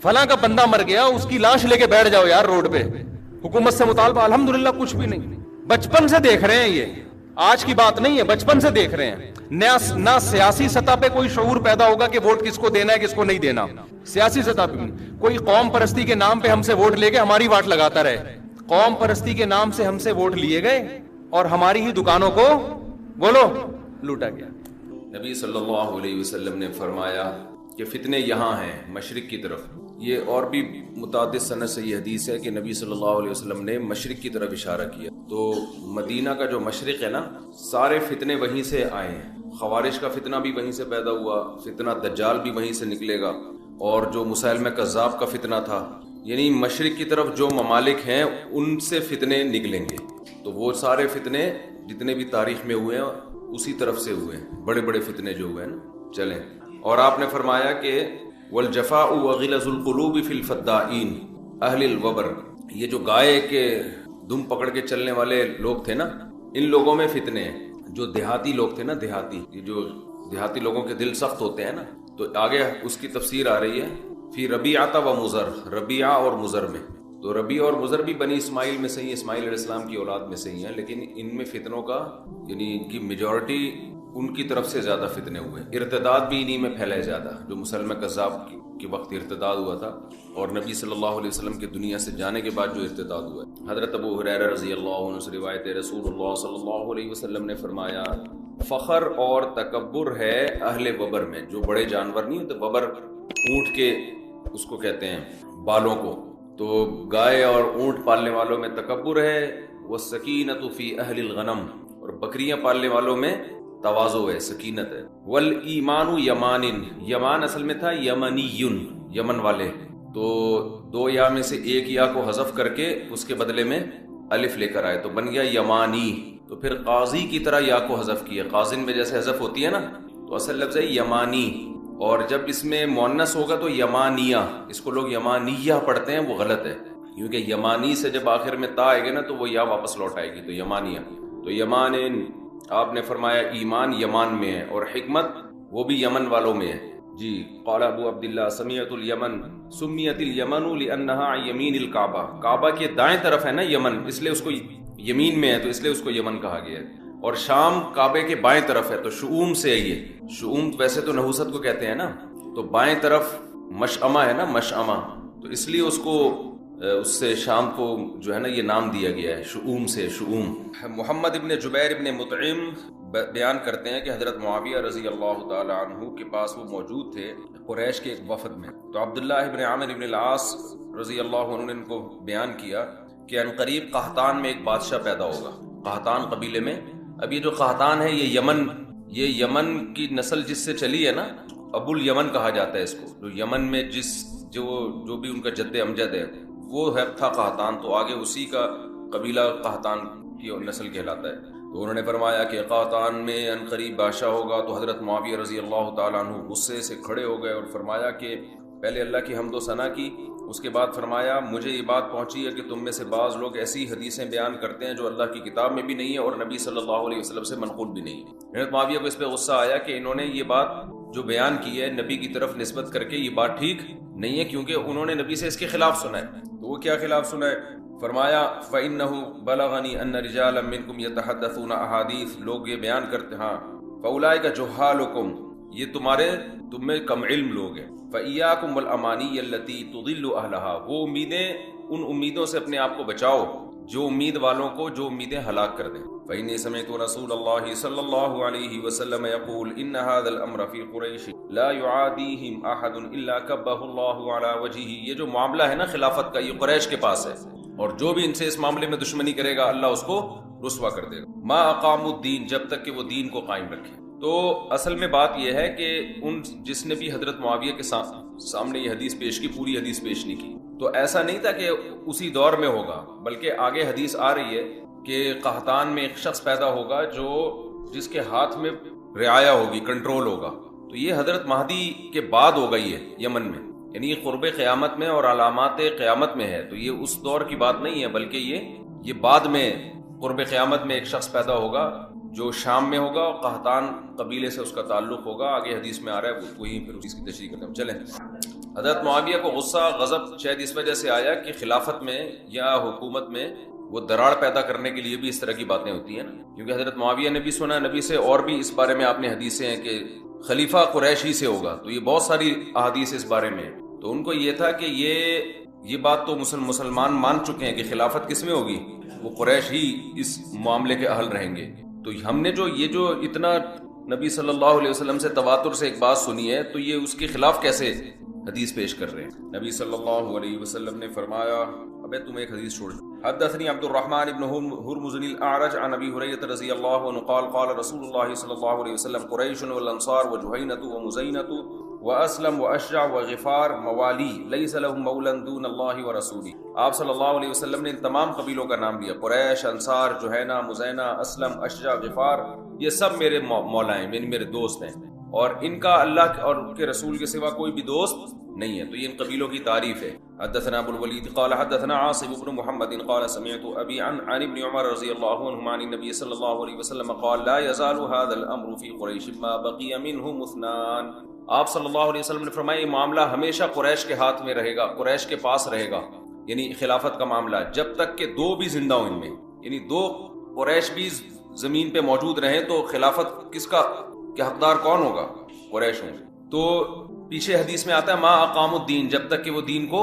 A: فلاں کا بندہ مر گیا، اس کی لاش لے کے بیٹھ جاؤ یار روڈ پہ. حکومت سے مطالبہ الحمدللہ کچھ بھی نہیں. بچپن سے دیکھ رہے ہیں، یہ آج کی بات نہیں ہے، بچپن سے دیکھ رہے ہیں. نہ سیاسی سطح پہ کوئی شعور پیدا ہوگا کہ ووٹ کس کو دینا ہے کس کو نہیں دینا. سیاسی سطح پہ کوئی قوم پرستی کے نام پہ ہم سے ووٹ لے کے ہماری واٹ لگاتا رہے. قوم پرستی کے نام سے ہم سے ووٹ لیے گئے اور ہماری ہی دکانوں کو بولو لوٹا گیا.
B: نبی صلی اللہ علیہ وسلم نے فرمایا کہ فتنے یہاں ہیں مشرق کی طرف. یہ اور بھی متعدد سند سے یہ حدیث ہے کہ نبی صلی اللہ علیہ وسلم نے مشرق کی طرف اشارہ کیا. تو مدینہ کا جو مشرق ہے نا، سارے فتنے وہیں سے آئے ہیں. خوارج کا فتنہ بھی وہیں سے پیدا ہوا، فتنہ دجال بھی وہیں سے نکلے گا، اور جو مسیلمہ کذاب کا فتنہ تھا، یعنی مشرق کی طرف جو ممالک ہیں ان سے فتنے نکلیں گے. تو وہ سارے فتنے جتنے بھی تاریخ میں ہوئے ہیں اسی طرف سے ہوئے ہیں، بڑے بڑے فتنے جو ہوئے ہیں نا. چلیں، اور آپ نے فرمایا کہ والجفاء وغلظ القلوب فی الفدائین اہل الوبر. یہ جو گائے کے دم پکڑ کے چلنے والے لوگ تھے نا، ان لوگوں میں فتنے ہیں. جو دیہاتی لوگ تھے نا، یہ جو دیہاتی لوگوں کے دل سخت ہوتے ہیں نا، تو آگے اس کی تفسیر آ رہی ہے فی ربیعہ و مزر، ربیعہ اور مزر میں. تو ربیعہ اور مزر بھی بنی اسماعیل میں سے ہی، اسماعیل علیہ السلام کی اولاد میں سے ہی ہیں، لیکن ان میں فتنوں کا یعنی ان کی میجورٹی ان کی طرف سے زیادہ فتنے ہوئے. ارتداد بھی انہی میں پھیلے زیادہ، جو مسلمہ کذاب کے وقت ارتداد ہوا تھا، اور نبی صلی اللہ علیہ وسلم کے دنیا سے جانے کے بعد جو ارتداد ہوا ہے. حضرت ابو ہریرہ رضی اللہ عنہ سے روایت ہے، رسول اللہ صلی اللہ علیہ وسلم نے فرمایا فخر اور تکبر ہے اہل وبر میں. جو بڑے جانور نہیں ہوتے، وبر اونٹ کے اس کو کہتے ہیں بالوں کو، تو گائے اور اونٹ پالنے والوں میں تکبر ہے. والسکینۃ فی اہل الغنم، اور بکریاں پالنے والوں میں تواضع ہے، سکینت ہے. والایمان یمان، یمان اصل میں تھا یمنی، یمن والے. تو 2 یا میں سے ایک یا کو حذف کر کے اس کے بدلے میں الف لے کر آئے تو بن گیا یمانی. تو پھر قاضی کی طرح یا کو حذف کیا، قاضن میں جیسے حذف ہوتی ہے نا، تو اصل لفظ ہے یمانی. اور جب اس میں مؤنث ہوگا تو یمانیہ، اس کو لوگ یمانیہ پڑھتے ہیں، وہ غلط ہے، کیونکہ یمانی سے جب آخر میں تا آئے گا نا تو وہ یا واپس لوٹ آئے گی، تو یمانیہ. تو یمان، آپ نے فرمایا ایمان یمان میں ہے، اور حکمت وہ بھی یمن والوں میں ہے. جی قال ابو عبداللہ سمیت الیمن سمیت الیمن لانہا یمین الکعبہ. کعبہ کے دائیں طرف ہے نا یمن، اس لیے اس کو یمین میں ہے تو اس لیے اس کو یمن کہا گیا ہے. اور شام کعبے کے بائیں طرف ہے، تو شؤوم سے ہے یہ، شؤوم ویسے تو نحوست کو کہتے ہیں نا، تو بائیں طرف مشعمہ ہے نا، مشعمہ، تو اس لیے اس کو اس سے شام کو جو ہے نا یہ نام دیا گیا ہے، شؤوم سے، شؤوم۔ محمد ابن جبیر ابن مطعم بیان کرتے ہیں کہ حضرت معاویہ رضی اللہ تعالی عنہ کے پاس وہ موجود تھے قریش کے ایک وفد میں، تو عبداللہ ابن عامر ابن العاص رضی اللہ عنہ نے ان کو بیان کیا کہ عنقریب قحطان میں ایک بادشاہ پیدا ہوگا، قحطان قبیلے میں۔ اب یہ جو قحطان ہے یہ یمن کی نسل جس سے چلی ہے نا، ابو الیمن کہا جاتا ہے اس کو، جو یمن میں جو بھی ان کا جد امجد ہے وہ ہے تھا قحطان، تو آگے اسی کا قبیلہ قحطان کی نسل کہلاتا ہے۔ تو انہوں نے فرمایا کہ قحطان میں عنقریب بادشاہ ہوگا، تو حضرت معاویہ رضی اللہ تعالیٰ عنہ غصے سے کھڑے ہو گئے اور فرمایا کہ پہلے اللہ کی حمد و ثنا کی، اس کے بعد فرمایا مجھے یہ بات پہنچی ہے کہ تم میں سے بعض لوگ ایسی حدیثیں بیان کرتے ہیں جو اللہ کی کتاب میں بھی نہیں ہے اور نبی صلی اللہ علیہ وسلم سے منقول بھی نہیں ہے۔ حضرت معاویہ کو اس پہ غصہ آیا کہ انہوں نے یہ بات جو بیان کی ہے نبی کی طرف نسبت کر کے، یہ بات ٹھیک نہیں ہے، کیونکہ انہوں نے نبی سے اس کے خلاف سنا ہے۔ تو وہ کیا خلاف سنا ہے؟ فرمایا فَإِنَّهُ بَلَغَنِي أَنَّ رِجَالًا مِّنكُمْ يَتَحَدَّثُونَ أَحَادِيث، لوگ یہ بیان کرتے ہاں، فَأُولَٰئِكَ جُهَّالُكُمْ، یہ تم میں کم علم لوگ ہیں، فَإِيَّاكُمْ وَالْأَمَانِيَّ الَّتِي تُضِلُّ أَهْلَهَا، وہ امیدیں، ان امیدوں سے اپنے آپ کو بچاؤ جو امید والوں کو جو امیدیں ہلاک کر دیں۔ فَإِنِّي سَمِعْتُ رَسُولَ اللَّهِ صَلَّى اللَّهُ عَلَيْهِ وَسَلَّمَ يَقُولُ إِنَّ هَذَا الْأَمْرَ فِي قُرَيْشٍ لَا يُعَادِيهِمْ أَحَدٌ إِلَّا كَبَّهُ اللَّهُ عَلَى وَجْهِهِ، یہ جو معاملہ ہے نا خلافت کا، یہ قریش کے پاس ہے، اور جو بھی ان سے اس معاملے میں دشمنی کرے گا اللہ اس کو رسوا کر دے گا، ما اقاموا الدین، جب تک کہ وہ دین کو قائم رکھے۔ تو اصل میں بات یہ ہے کہ جس نے بھی حضرت معاویہ کے سامنے یہ حدیث پیش کی، پوری حدیث پیش نہیں کی، تو ایسا نہیں تھا کہ اسی دور میں ہوگا، بلکہ آگے حدیث آ رہی ہے کہ قحطان میں ایک شخص پیدا ہوگا جس کے ہاتھ میں رعایا ہوگی، کنٹرول ہوگا، تو یہ حضرت مہدی کے بعد ہو گئی ہے یمن میں، یعنی یہ قرب قیامت میں اور علامات قیامت میں ہے، تو یہ اس دور کی بات نہیں ہے، بلکہ یہ بعد میں قرب قیامت میں ایک شخص پیدا ہوگا جو شام میں ہوگا، قحطان قبیلے سے اس کا تعلق ہوگا، آگے حدیث میں آ رہا ہے، وہی پھر اس کی تشریح کرتے ہیں۔ چلیں، حضرت معاویہ کو غصہ غضب شاید اس وجہ سے آیا کہ خلافت میں یا حکومت میں وہ دراڑ پیدا کرنے کے لیے بھی اس طرح کی باتیں ہوتی ہیں نا، کیونکہ حضرت معاویہ نے بھی سنا نبی سے، اور بھی اس بارے میں آپ نے حدیثیں ہیں کہ خلیفہ قریش ہی سے ہوگا، تو یہ بہت ساری احادیث اس بارے میں، تو ان کو یہ تھا کہ یہ بات تو مسلمان مان چکے ہیں کہ خلافت کس میں ہوگی، وہ قریش ہی اس معاملے کے اہل رہیں گے۔ تو ہم نے یہ جو اتنا نبی صلی اللہ علیہ وسلم سے تواتر سے ایک بات سنی ہے، تو یہ اس کے خلاف کیسے حدیث پیش کر رہے ہیں؟ نبی صلی اللہ علیہ وسلم نے فرمایا، ابے تم ایک حدیث چھوڑ، حدثني عبد الرحمن بن هرمز الأعرج عن أبي هريرة رضي الله عنه قال قال رسول الله صلى الله عليه وسلم قريش والأنصار وجهينة ومزينة وأسلم وأشجع وغفار موالي ليس لهم مولى دون الله ورسوله۔ آپ صلی اللہ علیہ وسلم نے ان تمام قبیلوں کا نام لیا، قریش، انصار، جہینہ، مزینہ، اسلم، اشجع، غفار، یہ سب میرے مولا ہیں، یعنی میرے دوست ہیں، اور ان کا اللہ اور ان کے رسول کے سوا کوئی بھی دوست نہیں ہے، تو یہ ان قبیلوں کی تعریف ہے۔ حدثنا ابو الولید قال حدثنا عاصم بن محمد قال سمعت ابي عن ابن عمر رضی اللہ عنہما عن النبي صلی اللہ علیہ وسلم قال لا يزال هذا الامر في قريش ما بقي منهم اثنان۔ آپ صلی اللہ علیہ وسلم نے فرمایا یہ معاملہ ہمیشہ قریش کے ہاتھ میں رہے گا، قریش کے پاس رہے گا، یعنی خلافت کا معاملہ، جب تک کہ دو بھی زندہ ہوں ان میں، یعنی دو قریش بھی زمین پہ موجود رہیں تو خلافت کس کا حقدار کون ہوگا؟ قریش ہوں۔ تو پیچھے حدیث میں آتا ہے ما اقام الدین، جب تک کہ وہ دین کو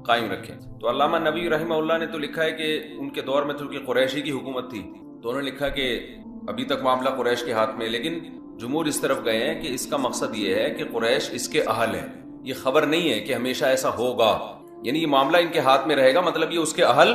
B: قائم رکھیں۔ تو علامہ نبوی رحمہ اللہ نے تو لکھا ہے کہ ان کے دور میں چونکہ قریشی کی حکومت تھی تو انہوں نے لکھا کہ ابھی تک معاملہ قریش کے ہاتھ میں، لیکن جمہور اس طرف گئے ہیں کہ اس کا مقصد یہ ہے کہ قریش اس کے اہل ہیں، یہ خبر نہیں ہے کہ ہمیشہ ایسا ہوگا، یعنی یہ معاملہ ان کے ہاتھ میں رہے گا، مطلب یہ اس کے اہل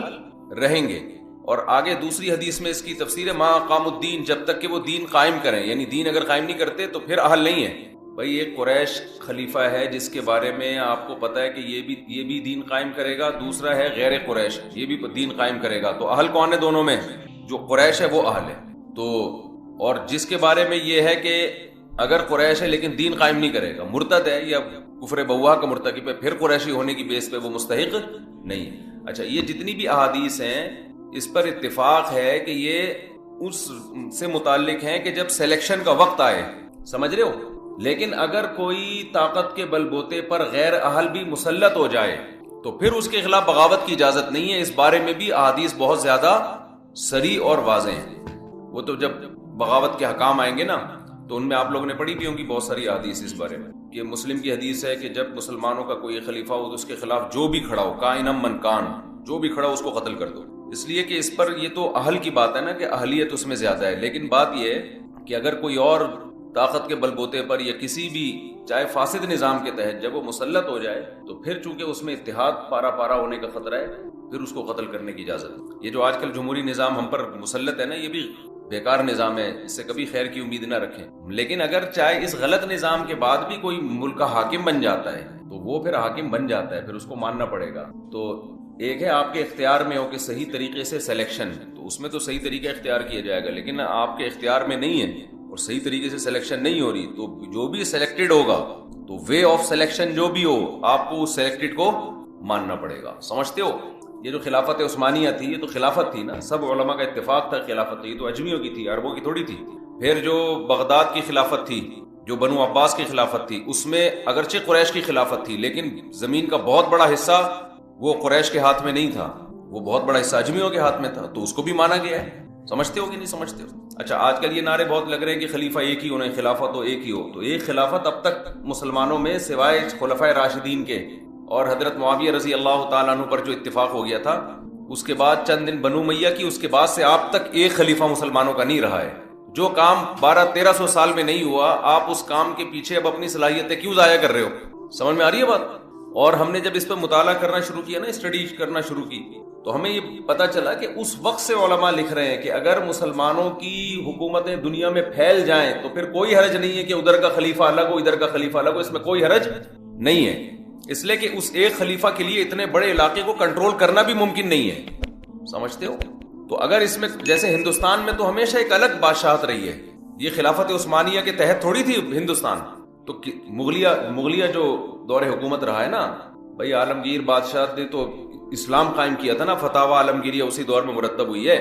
B: رہیں گے۔ اور آگے دوسری حدیث میں اس کی تفسیر ہے ما اقام الدین، جب تک کہ وہ دین قائم کریں، یعنی دین اگر قائم نہیں کرتے تو پھر اہل نہیں ہے۔ بھائی ایک قریش خلیفہ ہے جس کے بارے میں آپ کو پتا ہے کہ یہ بھی دین قائم کرے گا، دوسرا ہے غیر قریش، یہ بھی دین قائم کرے گا، تو اہل کون ہے دونوں میں؟ جو قریش ہے وہ اہل ہے۔ تو اور جس کے بارے میں یہ ہے کہ اگر قریش ہے لیکن دین قائم نہیں کرے گا، مرتد ہے یا کفر بوا کا مرتکب ہے، پھر قریشی ہونے کی بیس پہ وہ مستحق نہیں ہے۔ اچھا، یہ جتنی بھی احادیث ہیں اس پر اتفاق ہے کہ یہ اس سے متعلق ہیں کہ جب سلیکشن کا وقت آئے، سمجھ رہے ہو؟ لیکن اگر کوئی طاقت کے بل بوتے پر غیر اہل بھی مسلط ہو جائے تو پھر اس کے خلاف بغاوت کی اجازت نہیں ہے۔ اس بارے میں بھی احادیث بہت زیادہ صریح اور واضح ہیں۔ وہ تو جب بغاوت کے حکام آئیں گے نا تو ان میں آپ لوگوں نے پڑھی بھی ہوں گی بہت ساری حدیث اس بارے میں، کہ مسلم کی حدیث ہے کہ جب مسلمانوں کا کوئی خلیفہ ہو تو اس کے خلاف جو بھی کھڑا ہو، کائن من کان، جو بھی کھڑا ہو اس کو قتل کر دو. اس لیے کہ اس پر یہ تو اہل کی بات ہے نا کہ اہلیت اس میں زیادہ ہے، لیکن بات یہ ہے کہ اگر کوئی اور طاقت کے بل بوتے پر یا کسی بھی چاہے فاسد نظام کے تحت جب وہ مسلط ہو جائے تو پھر چونکہ اس میں اتحاد پارا پارا ہونے کا خطرہ ہے، پھر اس کو قتل کرنے کی اجازت ہے. یہ جو آج کل جمہوری نظام ہم پر مسلط ہے نا، یہ بھی بیکار نظام ہے، اس سے کبھی خیر کی امید نہ رکھیں. لیکن اگر چاہے اس غلط نظام کے بعد بھی کوئی ملک کا حاکم بن جاتا ہے تو وہ پھر حاکم بن جاتا ہے، پھر اس کو ماننا پڑے گا. تو ایک ہے آپ کے اختیار میں ہو کہ صحیح طریقے سے سلیکشن، تو اس میں تو صحیح طریقہ اختیار کیا جائے گا، لیکن آپ کے اختیار میں نہیں ہے اور صحیح طریقے سے سلیکشن نہیں ہو رہی تو جو بھی سلیکٹڈ ہوگا تو وے آف سلیکشن جو بھی ہو آپ کو اس سلیکٹڈ کو ماننا پڑے گا. سمجھتے ہو؟ یہ جو خلافت عثمانیہ تھی یہ تو خلافت تھی نا، سب علماء کا اتفاق تھا خلافت، یہ تو اجمیوں کی تھی، عربوں کی تھوڑی تھی. پھر جو بغداد کی خلافت تھی، جو بنو عباس کی خلافت تھی، اس میں اگرچہ قریش کی خلافت تھی لیکن زمین کا بہت بڑا حصہ وہ قریش کے ہاتھ میں نہیں تھا، وہ بہت بڑا حصہ اجمیوں کے ہاتھ میں تھا، تو اس کو بھی مانا گیا ہے. سمجھتے ہو کہ نہیں سمجھتے ہو؟ اچھا، آج کل یہ نعرے بہت لگ رہے ہیں کہ خلیفہ ایک ہی ہونا ہے، خلافت تو ایک ہی ہو. تو ایک خلافت اب تک مسلمانوں میں سوائے خلفائے راشدین کے اور حضرت معاویہ رضی اللہ تعالیٰ عنہ پر جو اتفاق ہو گیا تھا، اس کے بعد چند دن بنو امیہ کی، اس کے بعد سے آپ تک ایک خلیفہ مسلمانوں کا نہیں رہا ہے. جو کام 1200-1300 سال میں نہیں ہوا، آپ اس کام کے پیچھے اب اپنی صلاحیتیں کیوں ضائع کر رہے ہو؟ سمجھ میں آ رہی ہے بات؟ اور ہم نے جب اس پہ مطالعہ کرنا شروع کیا نا، اسٹڈی کرنا شروع کی، تو ہمیں یہ پتہ چلا کہ اس وقت سے علماء لکھ رہے ہیں کہ اگر مسلمانوں کی حکومتیں دنیا میں پھیل جائیں تو پھر کوئی حرج نہیں ہے کہ ادھر کا خلیفہ الگ ہو ادھر کا خلیفہ الگ ہو، اس میں کوئی حرج نہیں ہے. اس لیے کہ اس ایک خلیفہ کے لیے اتنے بڑے علاقے کو کنٹرول کرنا بھی ممکن نہیں ہے. سمجھتے ہو؟ تو اگر اس میں جیسے ہندوستان میں تو ہمیشہ ایک الگ بادشاہت رہی ہے، یہ خلافت عثمانیہ کے تحت تھوڑی تھی ہندوستان. تو مغلیہ جو دور حکومت رہا ہے نا بھائی، عالمگیر بادشاہ نے تو اسلام قائم کیا تھا نا، فتاوی عالمگیریہ اسی دور میں مرتب ہوئی ہے.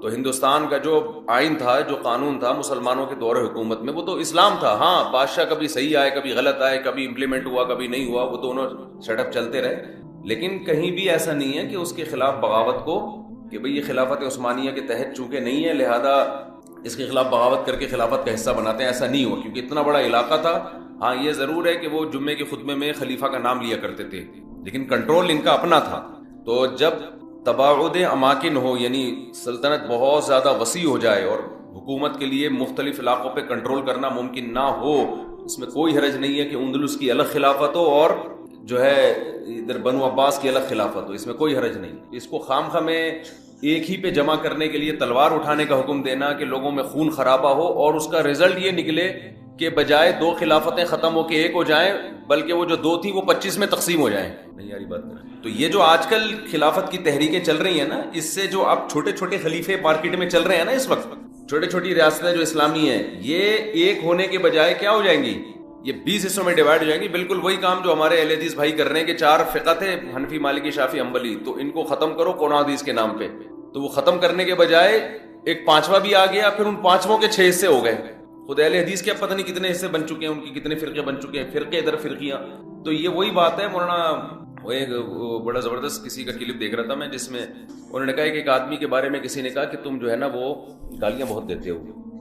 B: تو ہندوستان کا جو آئین تھا، جو قانون تھا مسلمانوں کے دور حکومت میں، وہ تو اسلام تھا. ہاں، بادشاہ کبھی صحیح آئے کبھی غلط آئے، کبھی امپلیمنٹ ہوا کبھی نہیں ہوا، وہ دونوں سیٹ اپ چلتے رہے. لیکن کہیں بھی ایسا نہیں ہے کہ اس کے خلاف بغاوت کو، کہ بھئی یہ خلافت عثمانیہ کے تحت چونکہ نہیں ہے لہذا اس کے خلاف بغاوت کر کے خلافت کا حصہ بناتے ہیں، ایسا نہیں ہوا کیونکہ اتنا بڑا علاقہ تھا. ہاں یہ ضرور ہے کہ وہ جمعے کے خطبے میں خلیفہ کا نام لیا کرتے تھے لیکن کنٹرول ان کا اپنا تھا. تو جب تباعد اماکن ہو، یعنی سلطنت بہت زیادہ وسیع ہو جائے اور حکومت کے لیے مختلف علاقوں پہ کنٹرول کرنا ممکن نہ ہو، اس میں کوئی حرج نہیں ہے کہ اندلس کی الگ خلافت ہو اور جو ہے ادھر بنو عباس کی الگ خلافت ہو، اس میں کوئی حرج نہیں. اس کو خام خواہ میں ایک ہی پہ جمع کرنے کے لیے تلوار اٹھانے کا حکم دینا کہ لوگوں میں خون خرابہ ہو اور اس کا رزلٹ یہ نکلے کہ بجائے 2 خلافتیں ختم ہو کے ایک ہو جائیں بلکہ وہ جو 2 تھی وہ 25 میں تقسیم ہو جائیں. نہیں یاری بات نہیں. تو یہ جو آج کل خلافت کی تحریکیں چل رہی ہیں نا، اس سے جو اب چھوٹے چھوٹے خلیفے مارکیٹ میں چل رہے ہیں نا اس وقت، چھوٹے چھوٹی ریاستیں جو اسلامی ہیں، یہ ایک ہونے کے بجائے کیا ہو جائیں گی، یہ 20 حصوں میں ڈیوائڈ ہو جائیں گی. بالکل وہی کام جو ہمارے اہل حدیث بھائی کر رہے ہیں کہ 4 فقہ تھے، حنفی مالکی شافعی حنبلی، تو ان کو ختم کرو قرآن حدیث کے نام پہ. تو وہ ختم کرنے کے بجائے ایک 5واں بھی آ گیا، پھر ان 5 کے 6 حصے ہو گئے. خود اہل حدیث کے اب پتہ نہیں کتنے حصے بن چکے ہیں، ان کی کتنے فرقے بن چکے ہیں، فرقے ادھر فرقیاں. تو یہ وہی بات ہے. مولانا وہ ایک بڑا زبردست کسی کا کلپ دیکھ رہا تھا میں، جس میں انہوں نے کہا کہ ایک آدمی کے بارے میں کسی نے کہا کہ تم جو ہے نا وہ گالیاں بہت دیتے ہو.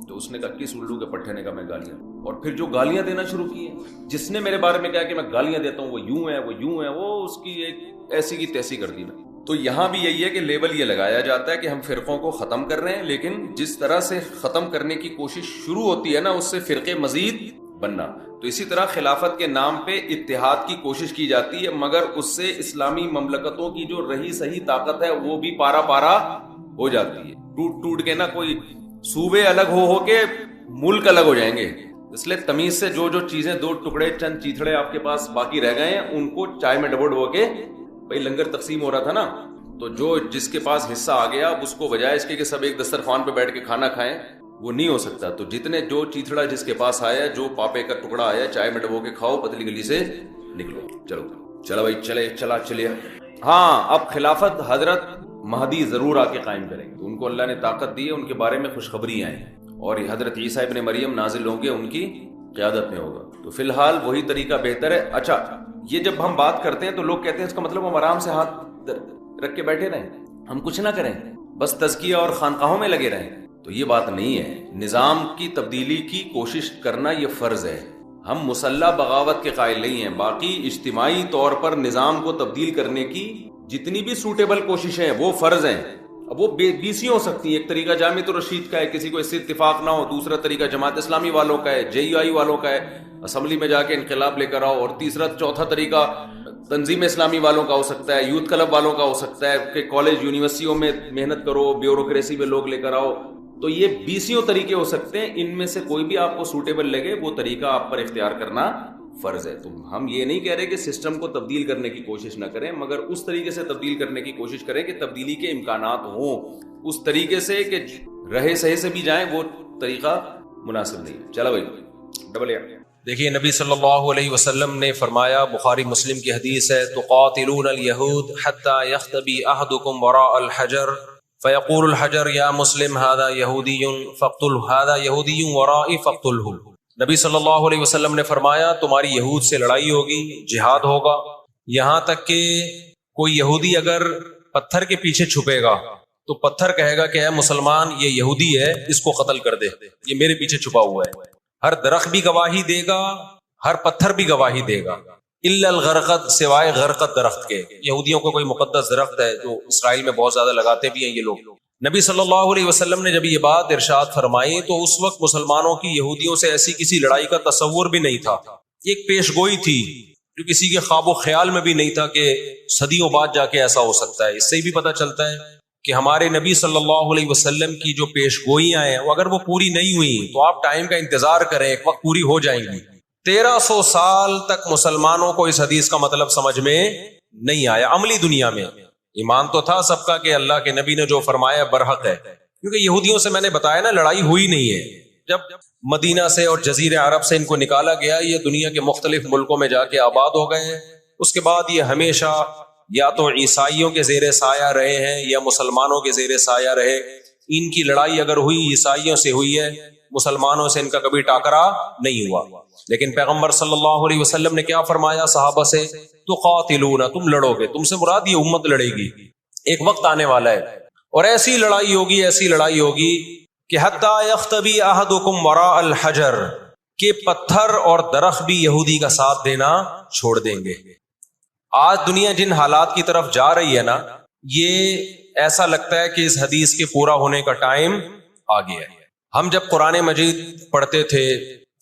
B: تو اس نے کہا کس الو کے پٹھے نے کہا میں گالیاں. اور پھر جو گالیاں دینا شروع کی ہیں، جس نے میرے بارے میں کہا کہ میں گالیاں دیتا ہوں وہ یوں ہے وہ یوں ہے، وہ اس کی ایک ایسی کی تیسی کر دی نا. تو یہاں بھی یہی ہے کہ لیبل یہ لگایا جاتا ہے کہ ہم فرقوں کو ختم کر رہے ہیں، لیکن جس طرح سے ختم کرنے کی کوشش شروع ہوتی ہے نا، اس سے فرقے مزید بننا. تو اسی طرح خلافت کے نام پہ اتحاد کی کوشش کی جاتی ہے، مگر اس سے اسلامی مملکتوں کی جو رہی صحیح طاقت ہے وہ بھی پارا پارا ہو جاتی ہے. ٹوٹ ٹوٹ کے نا کوئی صوبے الگ ہو کے ملک الگ ہو جائیں گے. اس لیے تمیز سے جو چیزیں 2 ٹکڑے چند چیتھڑے آپ کے پاس باقی رہ گئے ہیں، ان کو چائے میں ڈبو ڈبو کے، بھائی لنگر تقسیم ہو رہا تھا نا، تو جو جس کے پاس حصہ آ گیا اب اس کو بجائے اس کے کہ سب ایک دسترخوان پہ بیٹھ کے کھانا کھائیں، وہ نہیں ہو سکتا. تو جتنے جو چیتھڑا جس کے پاس آیا، جو پاپے کا ٹکڑا آیا، چائے میں ڈبو کے کھاؤ، پتلی گلی سے نکلو. چلو بھائی چلے. ہاں، اب خلافت حضرت مہدی ضرور آ کے قائم کریں گے. تو ان کو اللہ نے طاقت دی ہے، ان کے بارے میں خوشخبری آئیں، اور حضرت عیسیٰ ابن مریم نازل ہوں گے، ان کی قیادت میں ہوگا. تو فی الحال وہی طریقہ بہتر ہے. اچھا، یہ جب ہم بات کرتے ہیں تو لوگ کہتے ہیں اس کا مطلب ہم آرام سے ہاتھ رکھ کے بیٹھے رہیں، ہم کچھ نہ کریں، بس تزکیہ اور خانقاہوں میں لگے رہیں. تو یہ بات نہیں ہے. نظام کی تبدیلی کی کوشش کرنا یہ فرض ہے. ہم مسلح بغاوت کے قائل نہیں ہیں. باقی اجتماعی طور پر نظام کو تبدیل کرنے کی جتنی بھی سوٹیبل کوششیں ہیں وہ فرض ہیں. اب وہ بیسی ہو سکتی ہیں. ایک طریقہ جامعۃ الرشید کا ہے, کسی کو اس سے اتفاق نہ ہو. دوسرا طریقہ جماعت اسلامی والوں کا ہے, JUI والوں کا ہے, اسمبلی میں جا کے انقلاب لے کر آؤ. اور تیسرا چوتھا طریقہ تنظیم اسلامی والوں کا ہو سکتا ہے, یوتھ کلب والوں کا ہو سکتا ہے کہ کالج یونیورسٹیوں میں محنت کرو, بیوروکریسی میں لوگ لے کر آؤ. تو یہ 20 طریقے ہو سکتے ہیں. ان میں سے کوئی بھی آپ کو سوٹیبل لگے وہ طریقہ آپ پر اختیار کرنا فرض ہے. تو ہم یہ نہیں کہہ رہے کہ سسٹم کو تبدیل کرنے کی کوشش نہ کریں, مگر اس طریقے سے تبدیل کرنے کی کوشش کریں کہ تبدیلی کے امکانات ہوں. اس طریقے سے کہ رہے سہے سے بھی جائیں وہ طریقہ مناسب نہیں ہے. چلو بھائی ڈبل اے.
C: دیکھیے نبی صلی اللہ علیہ وسلم نے فرمایا, بخاری مسلم کی حدیث ہے, تقاتلون الیہود حتی یختبی احدکم وراء الحجر فیقول الحجر یا مسلم هذا یہودی فاقتل هذا یہودی ورائی فاقتلہ. نبی صلی اللہ علیہ وسلم نے فرمایا تمہاری یہود سے لڑائی ہوگی, جہاد ہوگا, یہاں تک کہ کوئی یہودی اگر پتھر کے پیچھے چھپے گا تو پتھر کہے گا کہ اے مسلمان یہ یہودی ہے, اس کو قتل کر دے, یہ میرے پیچھے چھپا ہوا ہے. ہر درخت بھی گواہی دے گا, ہر پتھر بھی گواہی دے گا, الا الغرقد, سوائے غرقد درخت کے. یہودیوں کو کوئی مقدس درخت ہے جو اسرائیل میں بہت زیادہ لگاتے بھی ہیں یہ لوگ. نبی صلی اللہ علیہ وسلم نے جب یہ بات ارشاد فرمائی تو اس وقت مسلمانوں کی یہودیوں سے ایسی کسی لڑائی کا تصور بھی نہیں تھا. ایک پیش گوئی تھی جو کسی کے خواب و خیال میں بھی نہیں تھا کہ صدیوں بعد جا کے ایسا ہو سکتا ہے. اس سے بھی پتہ چلتا ہے کہ ہمارے نبی صلی اللہ علیہ وسلم کی جو پیش گوئیاں ہیں وہ اگر وہ پوری نہیں ہوئی تو آپ ٹائم کا انتظار کریں, ایک وقت پوری ہو جائیں گی. 1300 سال تک مسلمانوں کو اس حدیث کا مطلب سمجھ میں نہیں آیا. عملی دنیا میں ایمان تو تھا سب کا کہ اللہ کے نبی نے جو فرمایا برحق ہے, کیونکہ یہودیوں سے میں نے بتایا نا لڑائی ہوئی نہیں ہے. جب مدینہ سے اور جزیرہ عرب سے ان کو نکالا گیا, یہ دنیا کے مختلف ملکوں میں جا کے آباد ہو گئے. اس کے بعد یہ ہمیشہ یا تو عیسائیوں کے زیر سایہ رہے ہیں یا مسلمانوں کے زیر سایہ رہے. ان کی لڑائی اگر ہوئی عیسائیوں سے ہوئی ہے, مسلمانوں سے ان کا کبھی ٹاکرا نہیں ہوا. لیکن پیغمبر صلی اللہ علیہ وسلم نے کیا فرمایا صحابہ سے, تقاتلون, تم لڑو گے. تم سے مراد یہ امت لڑے گی. ایک وقت آنے والا ہے اور ایسی لڑائی ہوگی, ایسی لڑائی ہوگی کہ حتی یختبی احدکم وراء الحجر, کہ پتھر اور درخت بھی یہودی کا ساتھ دینا چھوڑ دیں گے. آج دنیا جن حالات کی طرف جا رہی ہے نا, یہ ایسا لگتا ہے کہ اس حدیث کے پورا ہونے کا ٹائم آ گیا ہے. ہم جب قرآن مجید پڑھتے تھے,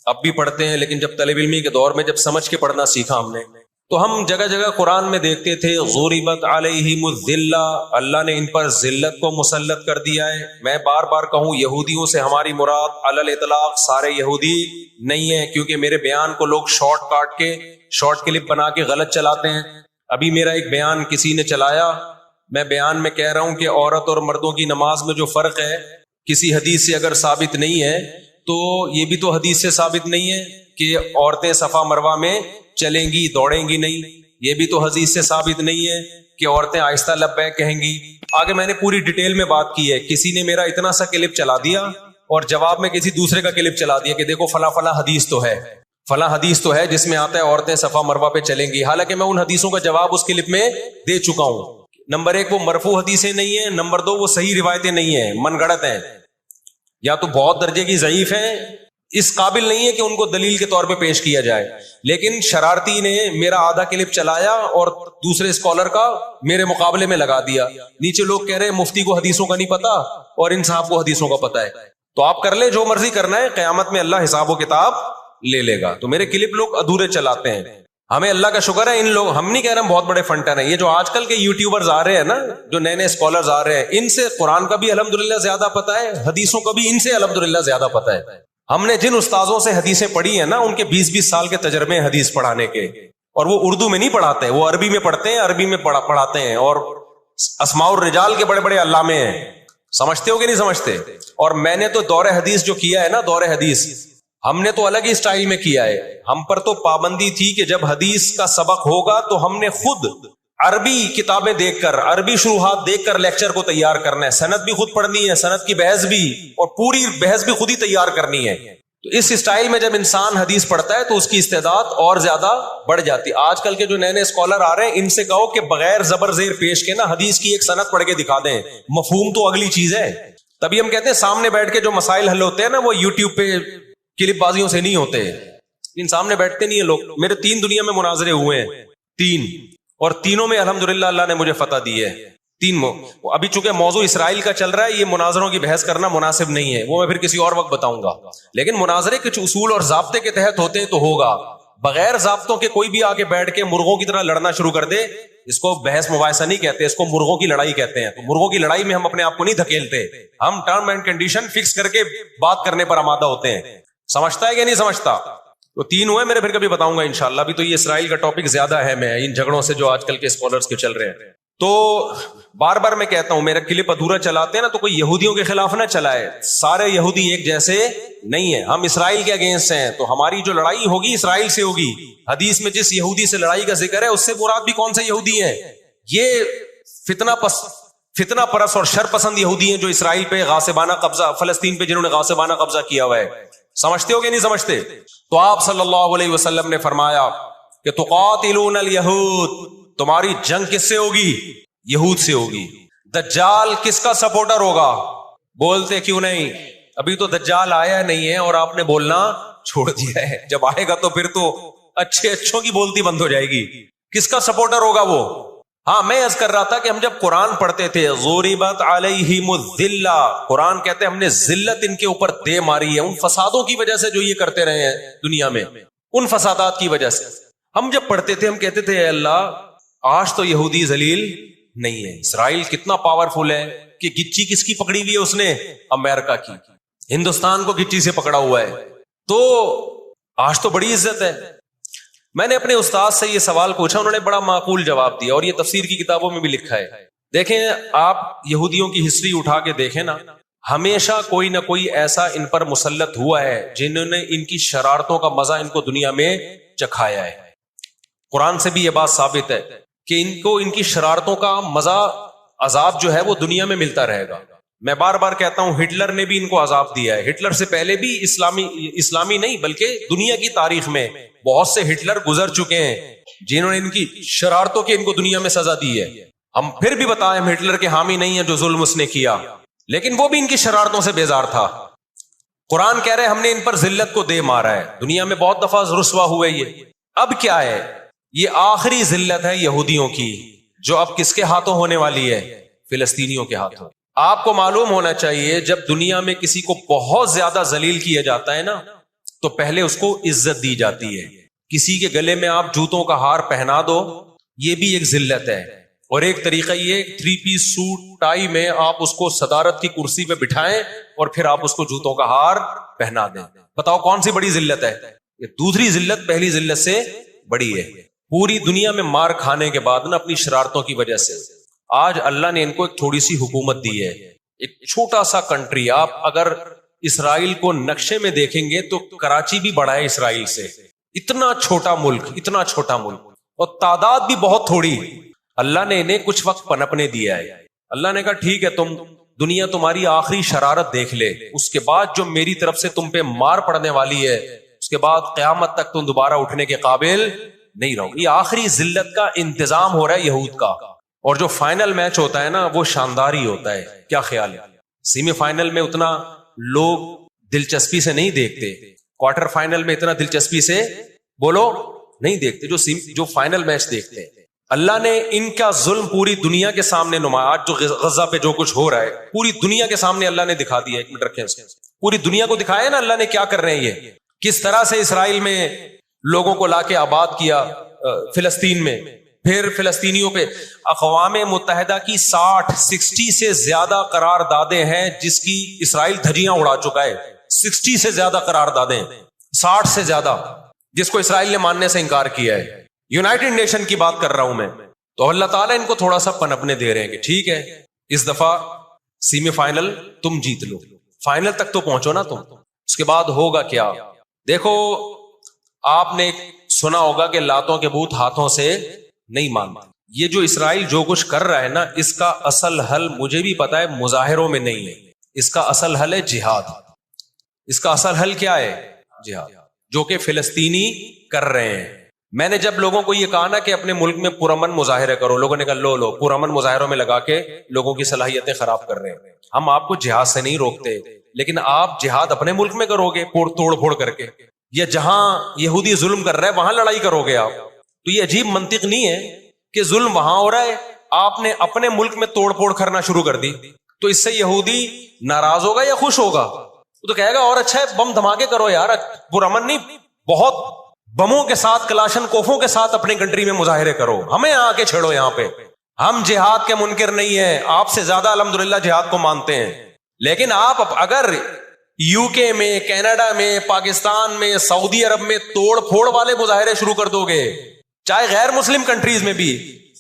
C: اب بھی پڑھتے ہیں, لیکن جب طالب علمی کے دور میں جب سمجھ کے پڑھنا سیکھا ہم نے, تو ہم جگہ جگہ قرآن میں دیکھتے تھے ضربت علیہم الذلہ, اللہ نے ان پر ذلت کو مسلط کر دیا ہے. میں بار بار کہوں یہودیوں سے ہماری مراد علی الاطلاق سارے یہودی نہیں ہے, کیونکہ میرے بیان کو لوگ شارٹ کاٹ کے شارٹ کلپ بنا کے غلط چلاتے ہیں. ابھی میرا ایک بیان کسی نے چلایا, میں بیان میں کہہ رہا ہوں کہ عورت اور مردوں کی نماز میں جو فرق ہے کسی حدیث سے اگر ثابت نہیں ہے تو یہ بھی تو حدیث سے ثابت نہیں ہے کہ عورتیں صفا مروہ میں چلیں گی, دوڑیں گی نہیں. یہ بھی تو حدیث سے ثابت نہیں ہے کہ عورتیں آہستہ لبیک کہیں گی. آگے میں نے پوری ڈیٹیل میں بات کی ہے. کسی نے میرا اتنا سا کلپ چلا دیا اور جواب میں کسی دوسرے کا کلپ چلا دیا کہ دیکھو فلاں فلاں حدیث تو ہے, فلاں حدیث تو ہے جس میں آتا ہے عورتیں صفا مروہ پہ چلیں گی. حالانکہ میں ان حدیثوں کا جواب اس کلپ میں دے چکا ہوں. نمبر 1 وہ مرفوع حدیثیں نہیں ہیں, نمبر 2 وہ صحیح روایتیں نہیں ہیں, من گڑت ہیں, یا تو بہت درجے کی ضعیف ہیں, اس قابل نہیں ہے کہ ان کو دلیل کے طور پہ پیش کیا جائے. لیکن شرارتی نے میرا آدھا کلپ چلایا اور دوسرے اسکالر کا میرے مقابلے میں لگا دیا. نیچے لوگ کہہ رہے ہیں مفتی کو حدیثوں کا نہیں پتا اور ان صاحب کو حدیثوں کا پتا ہے. تو آپ کر لیں جو مرضی کرنا ہے, قیامت میں اللہ حساب و کتاب لے لے گا. تو میرے کلپ لوگ ادھورے چلاتے ہیں. ہمیں اللہ کا شکر ہے, ان لوگ, ہم نہیں کہہ رہے ہم بہت بڑے فنٹر ہیں, یہ جو آج کل کے یوٹیوبرز آ رہے ہیں نا, جو نئے نئے اسکالرز آ رہے ہیں, ان سے قرآن کا بھی الحمدللہ زیادہ پتا ہے, حدیثوں کا بھی ان سے الحمدللہ زیادہ پتا ہے. ہم نے جن استاذوں سے حدیثیں پڑھی ہیں نا, ان کے 20-20 سال کے تجربے ہیں حدیث پڑھانے کے, اور وہ اردو میں نہیں پڑھاتے, وہ عربی میں پڑھتے ہیں, عربی میں پڑھاتے ہیں, اور اسماء الرجال کے بڑے بڑے علامے ہیں. سمجھتے ہو کہ نہیں سمجھتے؟ اور میں نے تو دور حدیث جو کیا ہے نا, دور حدیث ہم نے تو الگ ہی سٹائل میں کیا ہے. ہم پر تو پابندی تھی کہ جب حدیث کا سبق ہوگا تو ہم نے خود عربی کتابیں دیکھ کر, عربی شروحات دیکھ کر لیکچر کو تیار کرنا ہے. سند بھی خود پڑھنی ہے, سند کی بحث بھی, اور پوری بحث بھی خود ہی تیار کرنی ہے. تو اس سٹائل میں جب انسان حدیث پڑھتا ہے تو اس کی استعداد اور زیادہ بڑھ جاتی. آج کل کے جو نئے نئے اسکالر آ رہے ہیں, ان سے کہو کہ بغیر زبر زیر پیش کے نا حدیث کی ایک سند پڑھ کے دکھا دیں. مفہوم تو اگلی چیز ہے, تبھی ہم کہتے ہیں سامنے بیٹھ کے جو مسائل حل ہوتے ہیں نا وہ یوٹیوب پہ کلپ بازیوں سے نہیں ہوتے. ان سامنے بیٹھتے نہیں ہیں لوگ. میرے 3 دنیا میں مناظرے ہوئے ہیں 3, اور تینوں میں الحمدللہ اللہ نے مجھے فتح دی ہے. 3 ابھی چونکہ موضوع اسرائیل کا چل رہا ہے, یہ مناظروں کی بحث کرنا مناسب نہیں ہے, وہ میں پھر کسی اور وقت بتاؤں گا. لیکن مناظرے کچھ اصول اور ضابطے کے تحت ہوتے ہیں تو ہوگا. بغیر ضابطوں کے کوئی بھی آ کے بیٹھ کے مرغوں کی طرح لڑنا شروع کر دے, اس کو بحث مباحثہ نہیں کہتے, اس کو مرغوں کی لڑائی کہتے ہیں. تو مرغوں کی لڑائی میں ہم اپنے آپ کو نہیں دھکیلتے, ہم ٹرم اینڈ کنڈیشن فکس کر کے بات کرنے پر آمادہ ہوتے ہیں. سمجھتا ہے کہ نہیں سمجھتا؟ تو 3 ہوئے میرے, پھر کبھی بتاؤں گا انشاءاللہ. ابھی تو یہ اسرائیل کا ٹاپک زیادہ ہے میں ان جھگڑوں سے جو آج کل کے اسکالرز کے چل رہے ہیں. تو بار بار میں کہتا ہوں, میرا کلپ ادھورا چلاتے ہیں نا تو کوئی یہودیوں کے خلاف نہ چلائے. سارے یہودی ایک جیسے نہیں ہیں. ہم اسرائیل کے اگینسٹ ہیں تو ہماری جو لڑائی ہوگی اسرائیل سے ہوگی. حدیث میں جس یہودی سے لڑائی کا ذکر ہے اس سے مراد بھی کون سے یہودی ہیں؟ یہ فتنہ پرست اور شر پسند یہودی ہیں جو اسرائیل پہ غاصبانہ قبضہ, فلسطین پہ جنہوں نے غاصبانہ قبضہ کیا ہوا ہے. سمجھتے ہو کہ نہیں سمجھتے؟ تو آپ صلی اللہ علیہ وسلم نے فرمایا کہ تقاتلون الیہود, تمہاری جنگ کس سے ہوگی؟ یہود سے ہوگی. دجال کس کا سپورٹر ہوگا؟ بولتے کیوں نہیں؟ ابھی تو دجال آیا نہیں ہے اور آپ نے بولنا چھوڑ دیا ہے. جب آئے گا تو پھر تو اچھوں کی بولتی بند ہو جائے گی. کس کا سپورٹر ہوگا وہ؟ ہاں, میں عرض کر رہا تھا کہ ہم جب قرآن پڑھتے تھے ضربت علیہم الذلہ, قرآن کہتے ہیں ہم نے ذلت ان کے اوپر دے ماری ہے, ان فسادوں کی وجہ سے جو یہ کرتے رہے ہیں دنیا میں, ان فسادات کی وجہ سے. ہم جب پڑھتے تھے ہم کہتے تھے اے اللہ آج تو یہودی ذلیل نہیں ہے. اسرائیل کتنا پاورفل ہے کہ گچی کس کی پکڑی ہوئی ہے اس نے؟ امریکہ کی. ہندوستان کو گچی سے پکڑا ہوا ہے, تو آج تو بڑی عزت ہے. میں نے اپنے استاد سے یہ سوال پوچھا, انہوں نے بڑا معقول جواب دیا, اور یہ تفسیر کی کتابوں میں بھی لکھا ہے. دیکھیں آپ یہودیوں کی ہسٹری اٹھا کے دیکھیں نا, ہمیشہ کوئی نہ کوئی ایسا ان پر مسلط ہوا ہے جنہوں نے ان کی شرارتوں کا مزہ ان کو دنیا میں چکھایا ہے. قرآن سے بھی یہ بات ثابت ہے کہ ان کو ان کی شرارتوں کا مزہ, عذاب جو ہے وہ دنیا میں ملتا رہے گا. میں بار بار کہتا ہوں ہٹلر نے بھی ان کو عذاب دیا ہے. ہٹلر سے پہلے بھی اسلامی نہیں بلکہ دنیا کی تاریخ میں بہت سے ہٹلر گزر چکے ہیں جنہوں نے ان کی شرارتوں کی ان کو دنیا میں سزا دی ہے. ہم پھر بھی بتائیں ہم ہٹلر کے حامی نہیں ہیں جو ظلم اس نے کیا, لیکن وہ بھی ان کی شرارتوں سے بیزار تھا. قرآن کہہ رہے ہم نے ان پر ذلت کو دے مارا ہے. دنیا میں بہت دفعہ رسوا ہوئے یہ. اب کیا ہے؟ یہ آخری ذلت ہے یہودیوں کی, جو اب کس کے ہاتھوں ہونے والی ہے؟ فلسطینیوں کے ہاتھوں. آپ کو معلوم ہونا چاہیے جب دنیا میں کسی کو بہت زیادہ ذلیل کیا جاتا ہے نا تو پہلے اس کو عزت دی جاتی ہے. کسی کے گلے میں آپ جوتوں کا ہار پہنا دو, یہ بھی ایک ذلت ہے. اور ایک طریقہ یہ 3 پیس سوٹ ٹائی میں آپ اس کو صدارت کی کرسی پہ بٹھائیں اور پھر آپ اس کو جوتوں کا ہار پہنا دیں. بتاؤ کون سی بڑی ذلت ہے؟ یہ دوسری ذلت پہلی ذلت سے بڑی ہے. پوری دنیا میں مار کھانے کے بعد نا اپنی شرارتوں کی وجہ سے آج اللہ نے ان کو ایک تھوڑی سی حکومت دی ہے. ایک چھوٹا سا کنٹری, آپ اگر اسرائیل کو نقشے میں دیکھیں گے تو کراچی بھی بڑا ہے اسرائیل سے. اتنا چھوٹا ملک, اتنا چھوٹا ملک, اور تعداد بھی بہت تھوڑی. اللہ نے انہیں کچھ وقت پنپنے دیا ہے. اللہ نے کہا ٹھیک ہے تم دنیا تمہاری آخری شرارت دیکھ لے, اس کے بعد جو میری طرف سے تم پہ مار پڑنے والی ہے اس کے بعد قیامت تک تم دوبارہ اٹھنے کے قابل نہیں رہو. یہ آخری ذلت کا انتظام ہو رہا ہے یہود کا. اور جو فائنل میچ ہوتا ہے نا وہ شاندار ہی ہوتا ہے. کیا خیال ہے؟ سیمی فائنل میں اتنا لوگ دلچسپی سے نہیں دیکھتے, کوارٹر فائنل میں اتنا دلچسپی سے بولو نہیں دیکھتے جو فائنل میچ دیکھتے ہیں. اللہ نے ان کا ظلم پوری دنیا کے سامنے نمایا. آج جو غزہ پہ جو کچھ ہو رہا ہے پوری دنیا کے سامنے اللہ نے دکھا دیا. ایک منٹ رکھیں, پوری دنیا کو دکھایا نا اللہ نے کیا کر رہے ہیں یہ, کس طرح سے اسرائیل میں لوگوں کو لا کے آباد کیا فلسطین میں. پھر فلسطینیوں پہ اقوام متحدہ کی 60 سے زیادہ قراردادیں ہیں جس کی اسرائیل دھجیاں اڑا چکا ہے. 60 سے زیادہ قراردادیں, 60 سے زیادہ, جس کو اسرائیل نے ماننے سے انکار کیا ہے. یونائٹڈ نیشن کی بات کر رہا ہوں میں. تو اللہ تعالیٰ ان کو تھوڑا سا پنپنے دے رہے ہیں کہ ٹھیک ہے اس دفعہ سیمی فائنل تم جیت لو, فائنل تک تو پہنچو نا تم, اس کے بعد ہوگا کیا. دیکھو آپ نے سنا ہوگا کہ لاتوں کے بت ہاتھوں سے نہیں مانتا. یہ جو اسرائیل جو کچھ کر رہا ہے نا اس کا اصل حل مجھے بھی پتا ہے مظاہروں میں نہیں ہے. اس کا اصل حل ہے جہاد. اس کا اصل حل کیا ہے؟ جہاد, جو کہ فلسطینی کر رہے ہیں. میں نے جب لوگوں کو یہ کہا نا کہ اپنے ملک میں پرامن مظاہرے کرو، لوگوں نے کہا لو پرامن مظاہروں میں لگا کے لوگوں کی صلاحیتیں خراب کر رہے ہیں. ہم آپ کو جہاد سے نہیں روکتے، لیکن آپ جہاد اپنے ملک میں کرو گے توڑ پھوڑ کر کے، یا جہاں یہودی ظلم کر رہا ہے وہاں لڑائی کرو گے آپ. تو یہ عجیب منطق نہیں ہے کہ ظلم وہاں ہو رہا ہے، آپ نے اپنے ملک میں توڑ پھوڑ کرنا شروع کر دی، تو اس سے یہودی ناراض ہوگا یا خوش ہوگا؟ وہ تو کہے گا اور اچھا ہے بم دھماکے کرو یار، پرامن نہیں، بہت بموں کے ساتھ کلاشن کوفوں کے ساتھ اپنی کنٹری میں مظاہرے کرو، ہمیں آ کے چھیڑو یہاں پہ. ہم جہاد کے منکر نہیں ہیں، آپ سے زیادہ الحمدللہ جہاد کو مانتے ہیں. لیکن آپ اگر یو کے میں، کینیڈا میں، پاکستان میں، سعودی عرب میں توڑ پھوڑ والے مظاہرے شروع کر دو گے، چاہے غیر مسلم کنٹریز میں بھی،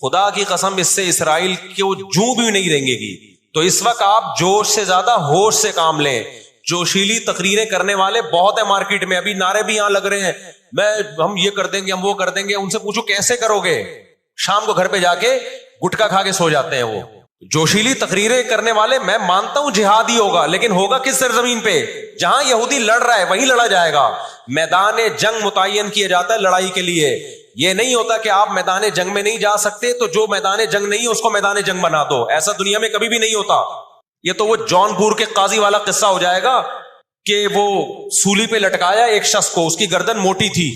C: خدا کی قسم اس سے اسرائیل کی جوں بھی نہیں رنگے گی. تو اس وقت آپ جوش سے زیادہ ہوش سے کام لیں. جوشیلی تقریریں کرنے والے بہت ہیں مارکیٹ میں، ابھی نعرے بھی یہاں لگ رہے ہیں، ہم یہ کر دیں گے، ہم وہ کر دیں گے. ان سے پوچھو کیسے کرو گے؟ شام کو گھر پہ جا کے گٹکا کھا کے سو جاتے ہیں وہ. جوشیلی تقریریں کرنے والے، میں مانتا ہوں جہاد ہی ہوگا، لیکن ہوگا کس سرزمین پہ؟ جہاں یہودی لڑ رہا ہے وہیں لڑا جائے گا. میدان جنگ متعین کیا جاتا ہے لڑائی کے لیے. یہ نہیں ہوتا کہ آپ میدان جنگ میں نہیں جا سکتے تو جو میدان جنگ نہیں ہے اس کو میدان جنگ بنا دو. ایسا دنیا میں کبھی بھی نہیں ہوتا. یہ تو وہ جون پور کے قاضی والا قصہ ہو جائے گا کہ وہ سولی پہ لٹکایا ایک شخص کو، اس کی گردن موٹی تھی،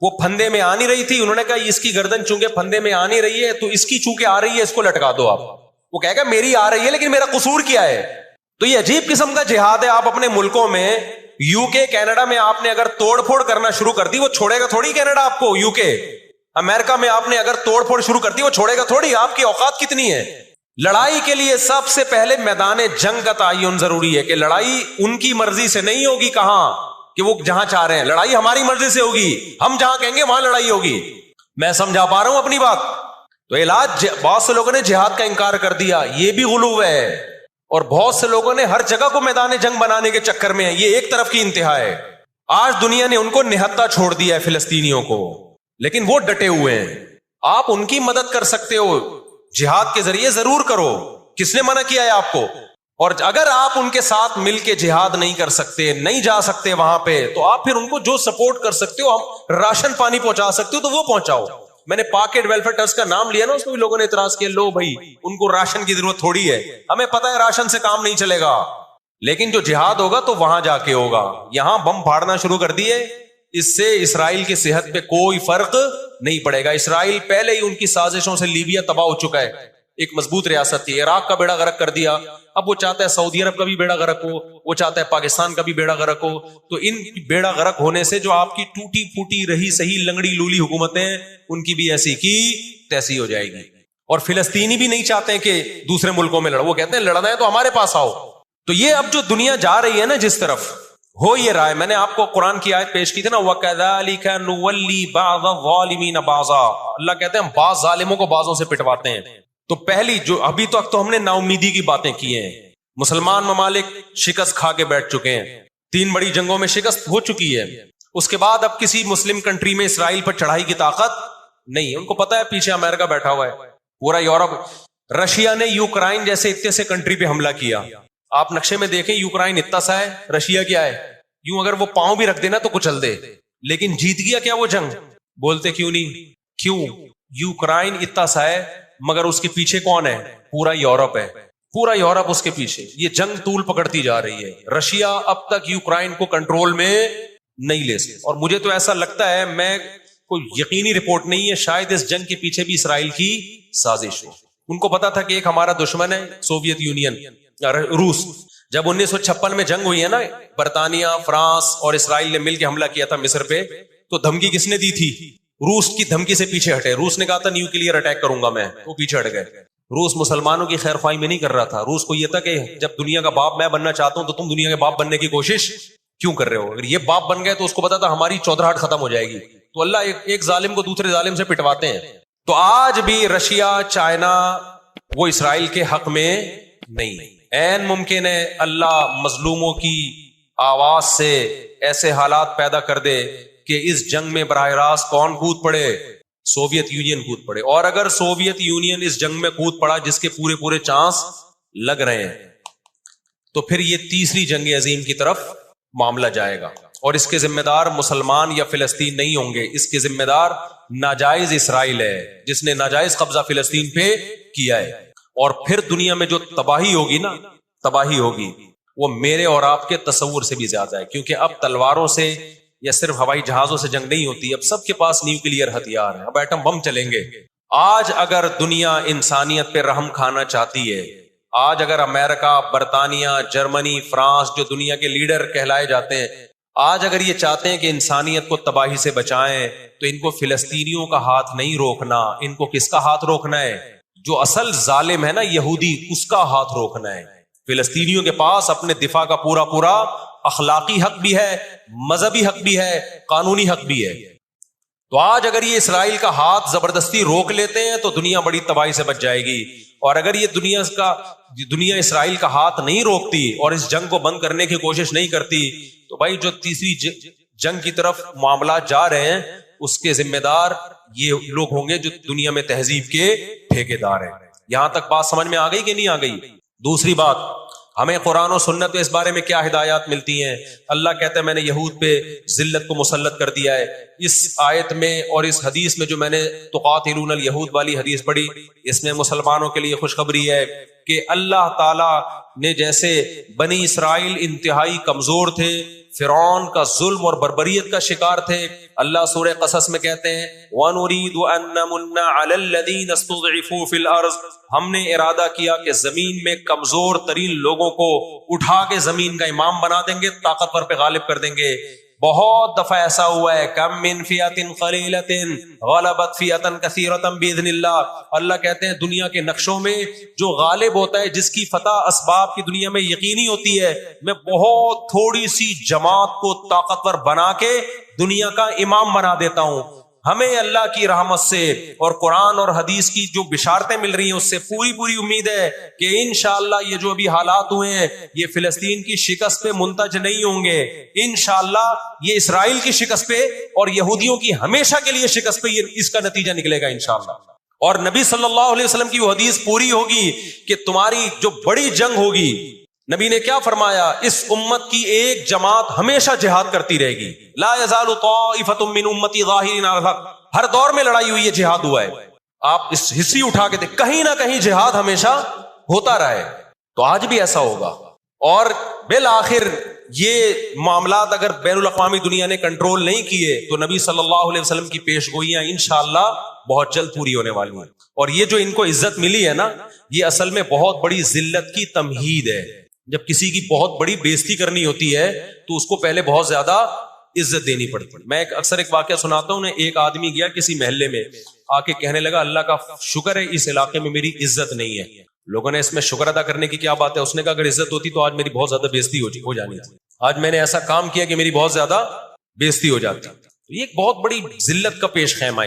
C: وہ پھندے میں آ نہیں رہی تھی. انہوں نے کہا اس کی گردن چونکہ پھندے میں آ نہیں رہی ہے تو اس کی چونکہ آ رہی ہے اس کو لٹکا دو آپ. وہ کہے گا میری آ رہی ہے لیکن میرا قصور کیا ہے؟ تو یہ عجیب قسم کا جہاد ہے. آپ اپنے ملکوں میں، یو کے، کینیڈا میں آپ نے اگر توڑ پھوڑ کرنا شروع کر دی، وہ چھوڑے گا تھوڑی کینیڈا آپ کو. یو کے، امریکہ میں آپ نے اگر توڑ پھوڑ شروع کر دی، وہ چھوڑے گا تھوڑی. آپ کی اوقات کتنی ہے؟ لڑائی کے لیے سب سے پہلے میدان جنگ کا تعین ضروری ہے کہ لڑائی ان کی مرضی سے نہیں ہوگی. کہاں کہ وہ جہاں چاہ رہے ہیں، لڑائی ہماری مرضی سے ہوگی. ہم جہاں کہیں گے وہاں لڑائی ہوگی. میں سمجھا پا رہا ہوں اپنی بات؟ تو علاج، بہت سے لوگوں نے جہاد کا انکار کر دیا، یہ بھی غلو ہے. اور بہت سے لوگوں نے ہر جگہ کو میدان جنگ بنانے کے چکر میں، یہ ایک طرف کی انتہا ہے. آج دنیا نے ان کو نہتا چھوڑ دیا ہے، فلسطینیوں کو، لیکن وہ ڈٹے ہوئے ہیں. آپ ان کی مدد کر سکتے ہو، جہاد کے ذریعے ضرور کرو. کس نے منع کیا ہے آپ کو؟ اور اگر آپ ان کے ساتھ مل کے جہاد نہیں کر سکتے، نہیں جا سکتے وہاں پہ، تو آپ پھر ان کو جو سپورٹ کر سکتے ہو، ہم راشن پانی پہنچا سکتے ہو تو وہ پہنچاؤ. میں نے پاکٹ ویلفیئر ٹرسٹ کا نام لیا نا، اس میں بھی لوگوں نے اعتراض کیا، لو بھائی ان کو راشن کی ضرورت تھوڑی ہے، ہمیں پتہ ہے راشن سے کام نہیں چلے گا. لیکن جو جہاد ہوگا تو وہاں جا کے ہوگا. یہاں بم پھاڑنا شروع کر دیے، اس سے اسرائیل کی صحت پہ کوئی فرق نہیں پڑے گا. اسرائیل پہلے ہی ان کی سازشوں سے لیبیا تباہ ہو چکا ہے. ایک مضبوط ریاست تھی، عراق کا بیڑا غرق کر دیا. اب وہ چاہتا ہے سعودی عرب کا بھی بیڑا غرق ہو، وہ چاہتا ہے پاکستان کا بھی بیڑا غرق ہو. تو ان بیڑا غرق ہونے سے جو آپ کی ٹوٹی پھوٹی رہی صحیح لنگڑی لولی حکومتیں، ان کی بھی ایسی کی تیسی ہو جائے گی. اور فلسطینی بھی نہیں چاہتے کہ دوسرے ملکوں میں لڑو، وہ کہتے ہیں لڑنا ہے تو ہمارے پاس آؤ. تو یہ اب جو دنیا جا رہی ہے نا جس طرف، ہو یہ رہا ہے. میں نے آپ کو قرآن کی آیت پیش کی تھی نا، وَكَذَلِكَ نُوَلِّي بَعْضَ الظَّالِمِينَ بَعْضًا. اللہ کہتے ہیں ہم بعض ظالموں کو بعضوں سے پٹواتے ہیں. تو پہلی جو ابھی تک تو ہم نے نا امیدی کی باتیں کی ہیں. مسلمان ممالک شکست کھا کے بیٹھ چکے ہیں، 3 بڑی جنگوں میں شکست ہو چکی ہے. اس کے بعد اب کسی مسلم کنٹری میں اسرائیل پر چڑھائی کی طاقت نہیں ہے. ان کو پتا ہے پیچھے امریکہ بیٹھا ہوا ہے، پورا یورپ. رشیا نے یوکرائن جیسے اتنے سے کنٹری پہ حملہ کیا. آپ نقشے میں دیکھیں، یوکرائن اتنا سا ہے، رشیا کیا ہے، یوں اگر وہ پاؤں بھی رکھ دینا تو کچل دے. لیکن جیت گیا کیا وہ جنگ؟ بولتے کیوں نہیں؟ کیوں؟ یوکرائن اتنا سا ہے مگر اس کے پیچھے کون ہے؟ پورا یورپ ہے، پورا یورپ اس کے پیچھے. یہ جنگ طول پکڑتی جا رہی ہے. رشیا اب تک یوکرائن کو کنٹرول میں نہیں لے سکتا. اور مجھے تو ایسا لگتا ہے، میں کوئی یقینی رپورٹ نہیں ہے، شاید اس جنگ کے پیچھے بھی اسرائیل کی سازش ہو. ان کو پتا تھا کہ ایک ہمارا دشمن ہے سوویت یونین، روس. جب 1956 میں جنگ ہوئی ہے نا، برطانیہ، فرانس اور اسرائیل نے مل کے حملہ کیا تھا مصر پہ، تو دھمکی کس نے دی تھی؟ روس کی دھمکی سے پیچھے ہٹے. روس نے کہا تھا نیوکلیئر اٹیک کروں گا میں، وہ پیچھے ہٹ گئے. روس مسلمانوں کی خیر خواہی میں نہیں کر رہا تھا. روس کو یہ تھا کہ جب دنیا کا باپ میں بننا چاہتا ہوں تو تم دنیا کے باپ بننے کی کوشش کیوں کر رہے ہو؟ اگر یہ باپ بن گئے تو اس کو پتا تھا ہماری چودراہٹ ختم ہو جائے گی. تو اللہ ایک ظالم کو دوسرے ظالم سے پٹواتے ہیں. تو آج بھی رشیا، چائنا، وہ اسرائیل کے حق میں نہیں. عین ممکن ہے اللہ مظلوموں کی آواز سے ایسے حالات پیدا کر دے کہ اس جنگ میں براہ راست کون کود پڑے؟ سوویت یونین کود پڑے. اور اگر سوویت یونین اس جنگ میں کود پڑا جس کے پورے چانس لگ رہے ہیں، تو پھر یہ تیسری جنگ عظیم کی طرف معاملہ جائے گا. اور اس کے ذمہ دار مسلمان یا فلسطین نہیں ہوں گے، اس کے ذمہ دار ناجائز اسرائیل ہے جس نے ناجائز قبضہ فلسطین پہ کیا ہے. اور پھر دنیا میں جو تباہی ہوگی نا، تباہی ہوگی وہ میرے اور آپ کے تصور سے بھی زیادہ ہے، کیونکہ اب تلواروں سے یا صرف ہوائی جہازوں سے جنگ نہیں ہوتی، اب سب کے پاس نیوکلیئر ہتھیار ہیں، اب ایٹم بم چلیں گے. آج اگر دنیا انسانیت پہ رحم کھانا چاہتی ہے، آج اگر امریکہ، برطانیہ، جرمنی، فرانس جو دنیا کے لیڈر کہلائے جاتے ہیں، آج اگر یہ چاہتے ہیں کہ انسانیت کو تباہی سے بچائیں تو ان کو فلسطینیوں کا ہاتھ نہیں روکنا، ان کو کس کا ہاتھ روکنا ہے؟ جو اصل ظالم ہے نا یہودی، اس کا ہاتھ روکنا ہے. فلسطینیوں کے پاس اپنے دفاع کا پورا پورا اخلاقی حق بھی ہے، مذہبی حق بھی ہے، قانونی حق بھی ہے. تو آج اگر یہ اسرائیل کا ہاتھ زبردستی روک لیتے ہیں تو دنیا بڑی تباہی سے بچ جائے گی. اور اگر یہ دنیا اسرائیل کا ہاتھ نہیں روکتی اور اس جنگ کو بند کرنے کی کوشش نہیں کرتی تو بھائی جو تیسری جنگ کی طرف معاملات جا رہے ہیں اس کے ذمہ دار یہ لوگ ہوں گے جو دنیا میں تہذیب کے ٹھیکیدار ہیں. یہاں تک بات سمجھ میں آ گئی کہ نہیں آ گئی؟ دوسری بات، ہمیں قرآن و سنت میں اس بارے میں کیا ہدایات ملتی ہیں؟ اللہ کہتا ہے میں نے یہود پہ ذلت کو مسلط کر دیا ہے. اس آیت میں اور اس حدیث میں جو میں نے تقاتلون الیہود والی حدیث پڑھی، اس میں مسلمانوں کے لیے خوشخبری ہے کہ اللہ تعالی نے جیسے بنی اسرائیل انتہائی کمزور تھے، فرعون کا ظلم اور بربریت کا شکار تھے، اللہ سورہ قصص میں کہتے ہیں وَنُرِيدُ أَن نَّمُنَّ عَلَى الَّذِينَ اسْتُضْعِفُوا فِي الْأَرْضِ، ہم نے ارادہ کیا کہ زمین میں کمزور ترین لوگوں کو اٹھا کے زمین کا امام بنا دیں گے، طاقتور پہ غالب کر دیں گے. بہت دفعہ ایسا ہوا ہے، کم من فئۃ قلیلۃ غلبت فئۃ کثیرۃ باذن اللہ. اللہ کہتے ہیں دنیا کے نقشوں میں جو غالب ہوتا ہے، جس کی فتح اسباب کی دنیا میں یقینی ہوتی ہے، میں بہت تھوڑی سی جماعت کو طاقتور بنا کے دنیا کا امام بنا دیتا ہوں. ہمیں اللہ کی رحمت سے اور قرآن اور حدیث کی جو بشارتیں مل رہی ہیں اس سے پوری پوری امید ہے کہ انشاءاللہ یہ جو ابھی حالات ہوئے ہیں یہ فلسطین کی شکست پہ منتج نہیں ہوں گے، انشاءاللہ یہ اسرائیل کی شکست پہ اور یہودیوں کی ہمیشہ کے لیے شکست پہ اس کا نتیجہ نکلے گا انشاءاللہ. اور نبی صلی اللہ علیہ وسلم کی وہ حدیث پوری ہوگی کہ تمہاری جو بڑی جنگ ہوگی، نبی نے کیا فرمایا؟ اس امت کی ایک جماعت ہمیشہ جہاد کرتی رہے گی. لا یزال طائفۃ من امتی ظاہرین علی الحق، ہر دور میں لڑائی ہوئی ہے، جہاد ہوا ہے. آپ اس ہسٹری اٹھا کے دیکھ، کہیں نہ کہیں جہاد ہمیشہ ہوتا رہا ہے. تو آج بھی ایسا ہوگا. اور بالآخر یہ معاملات اگر بین الاقوامی دنیا نے کنٹرول نہیں کیے تو نبی صلی اللہ علیہ وسلم کی پیش گوئیاں انشاءاللہ بہت جلد پوری ہونے والی ہیں. اور یہ جو ان کو عزت ملی ہے نا، یہ اصل میں بہت بڑی ذلت کی تمہید ہے. جب کسی کی بہت بڑی بےزتی کرنی ہوتی ہے تو اس کو پہلے بہت زیادہ عزت دینی پڑتی ہے. میں اکثر ایک واقعہ سناتا ہوں. ایک آدمی گیا کسی محلے میں، آ کے کہنے لگا اللہ کا شکر ہے اس علاقے میں میری عزت نہیں ہے. لوگوں نے اس میں شکر ادا کرنے کی کیا بات ہے؟ اس نے کہا اگر عزت ہوتی تو آج میری بہت زیادہ بےزتی ہو جانی تھی، آج میں نے ایسا کام کیا کہ میری بہت زیادہ بےزتی ہو جاتی. یہ ایک بہت بڑی ذلت کا پیش خیمہ.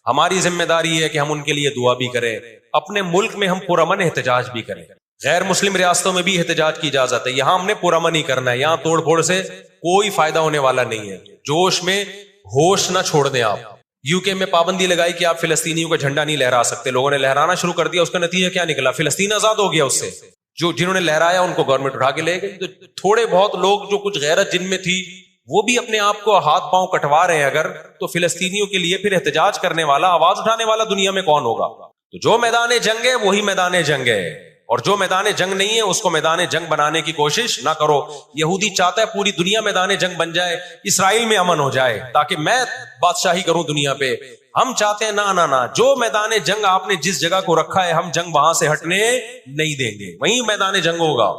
C: ہماری ذمہ داری ہے کہ ہم ان کے لیے دعا بھی کریں، اپنے ملک میں ہم پرامن احتجاج بھی کریں. غیر مسلم ریاستوں میں بھی احتجاج کی اجازت ہے، یہاں ہم نے پرامن ہی کرنا ہے. یہاں توڑ پھوڑ سے کوئی فائدہ ہونے والا نہیں ہے. جوش میں ہوش نہ چھوڑ دیں آپ. یو کے میں پابندی لگائی کہ آپ فلسطینیوں کا جھنڈا نہیں لہرا سکتے، لوگوں نے لہرانا شروع کر دیا. اس کا نتیجہ کیا نکلا؟ فلسطین آزاد ہو گیا. اس سے جنہوں نے لہرایا ان کو گورنمنٹ اٹھا کے لے گئی. تو تھوڑے بہت لوگ جو کچھ غیرت جن میں تھی وہ بھی اپنے آپ کو ہاتھ پاؤں کٹوا رہے ہیں اگر، تو فلسطینیوں کے لیے پھر احتجاج کرنے والا، آواز اٹھانے والا دنیا میں کون ہوگا؟ تو جو میدان جنگ ہے وہی میدان جنگ ہے، اور جو میدان جنگ نہیں ہے اس کو میدان جنگ بنانے کی کوشش نہ کرو. یہودی چاہتا ہے پوری دنیا میدان جنگ بن جائے، اسرائیل میں امن ہو جائے تاکہ میں بادشاہی کروں دنیا پہ. ہم چاہتے ہیں نہ، جو میدان جنگ آپ نے جس جگہ کو رکھا ہے ہم جنگ وہاں سے ہٹنے نہیں دیں گے. وہیں میدان جنگ ہوگا،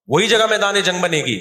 C: وہی جگہ میدان جنگ بنے گی.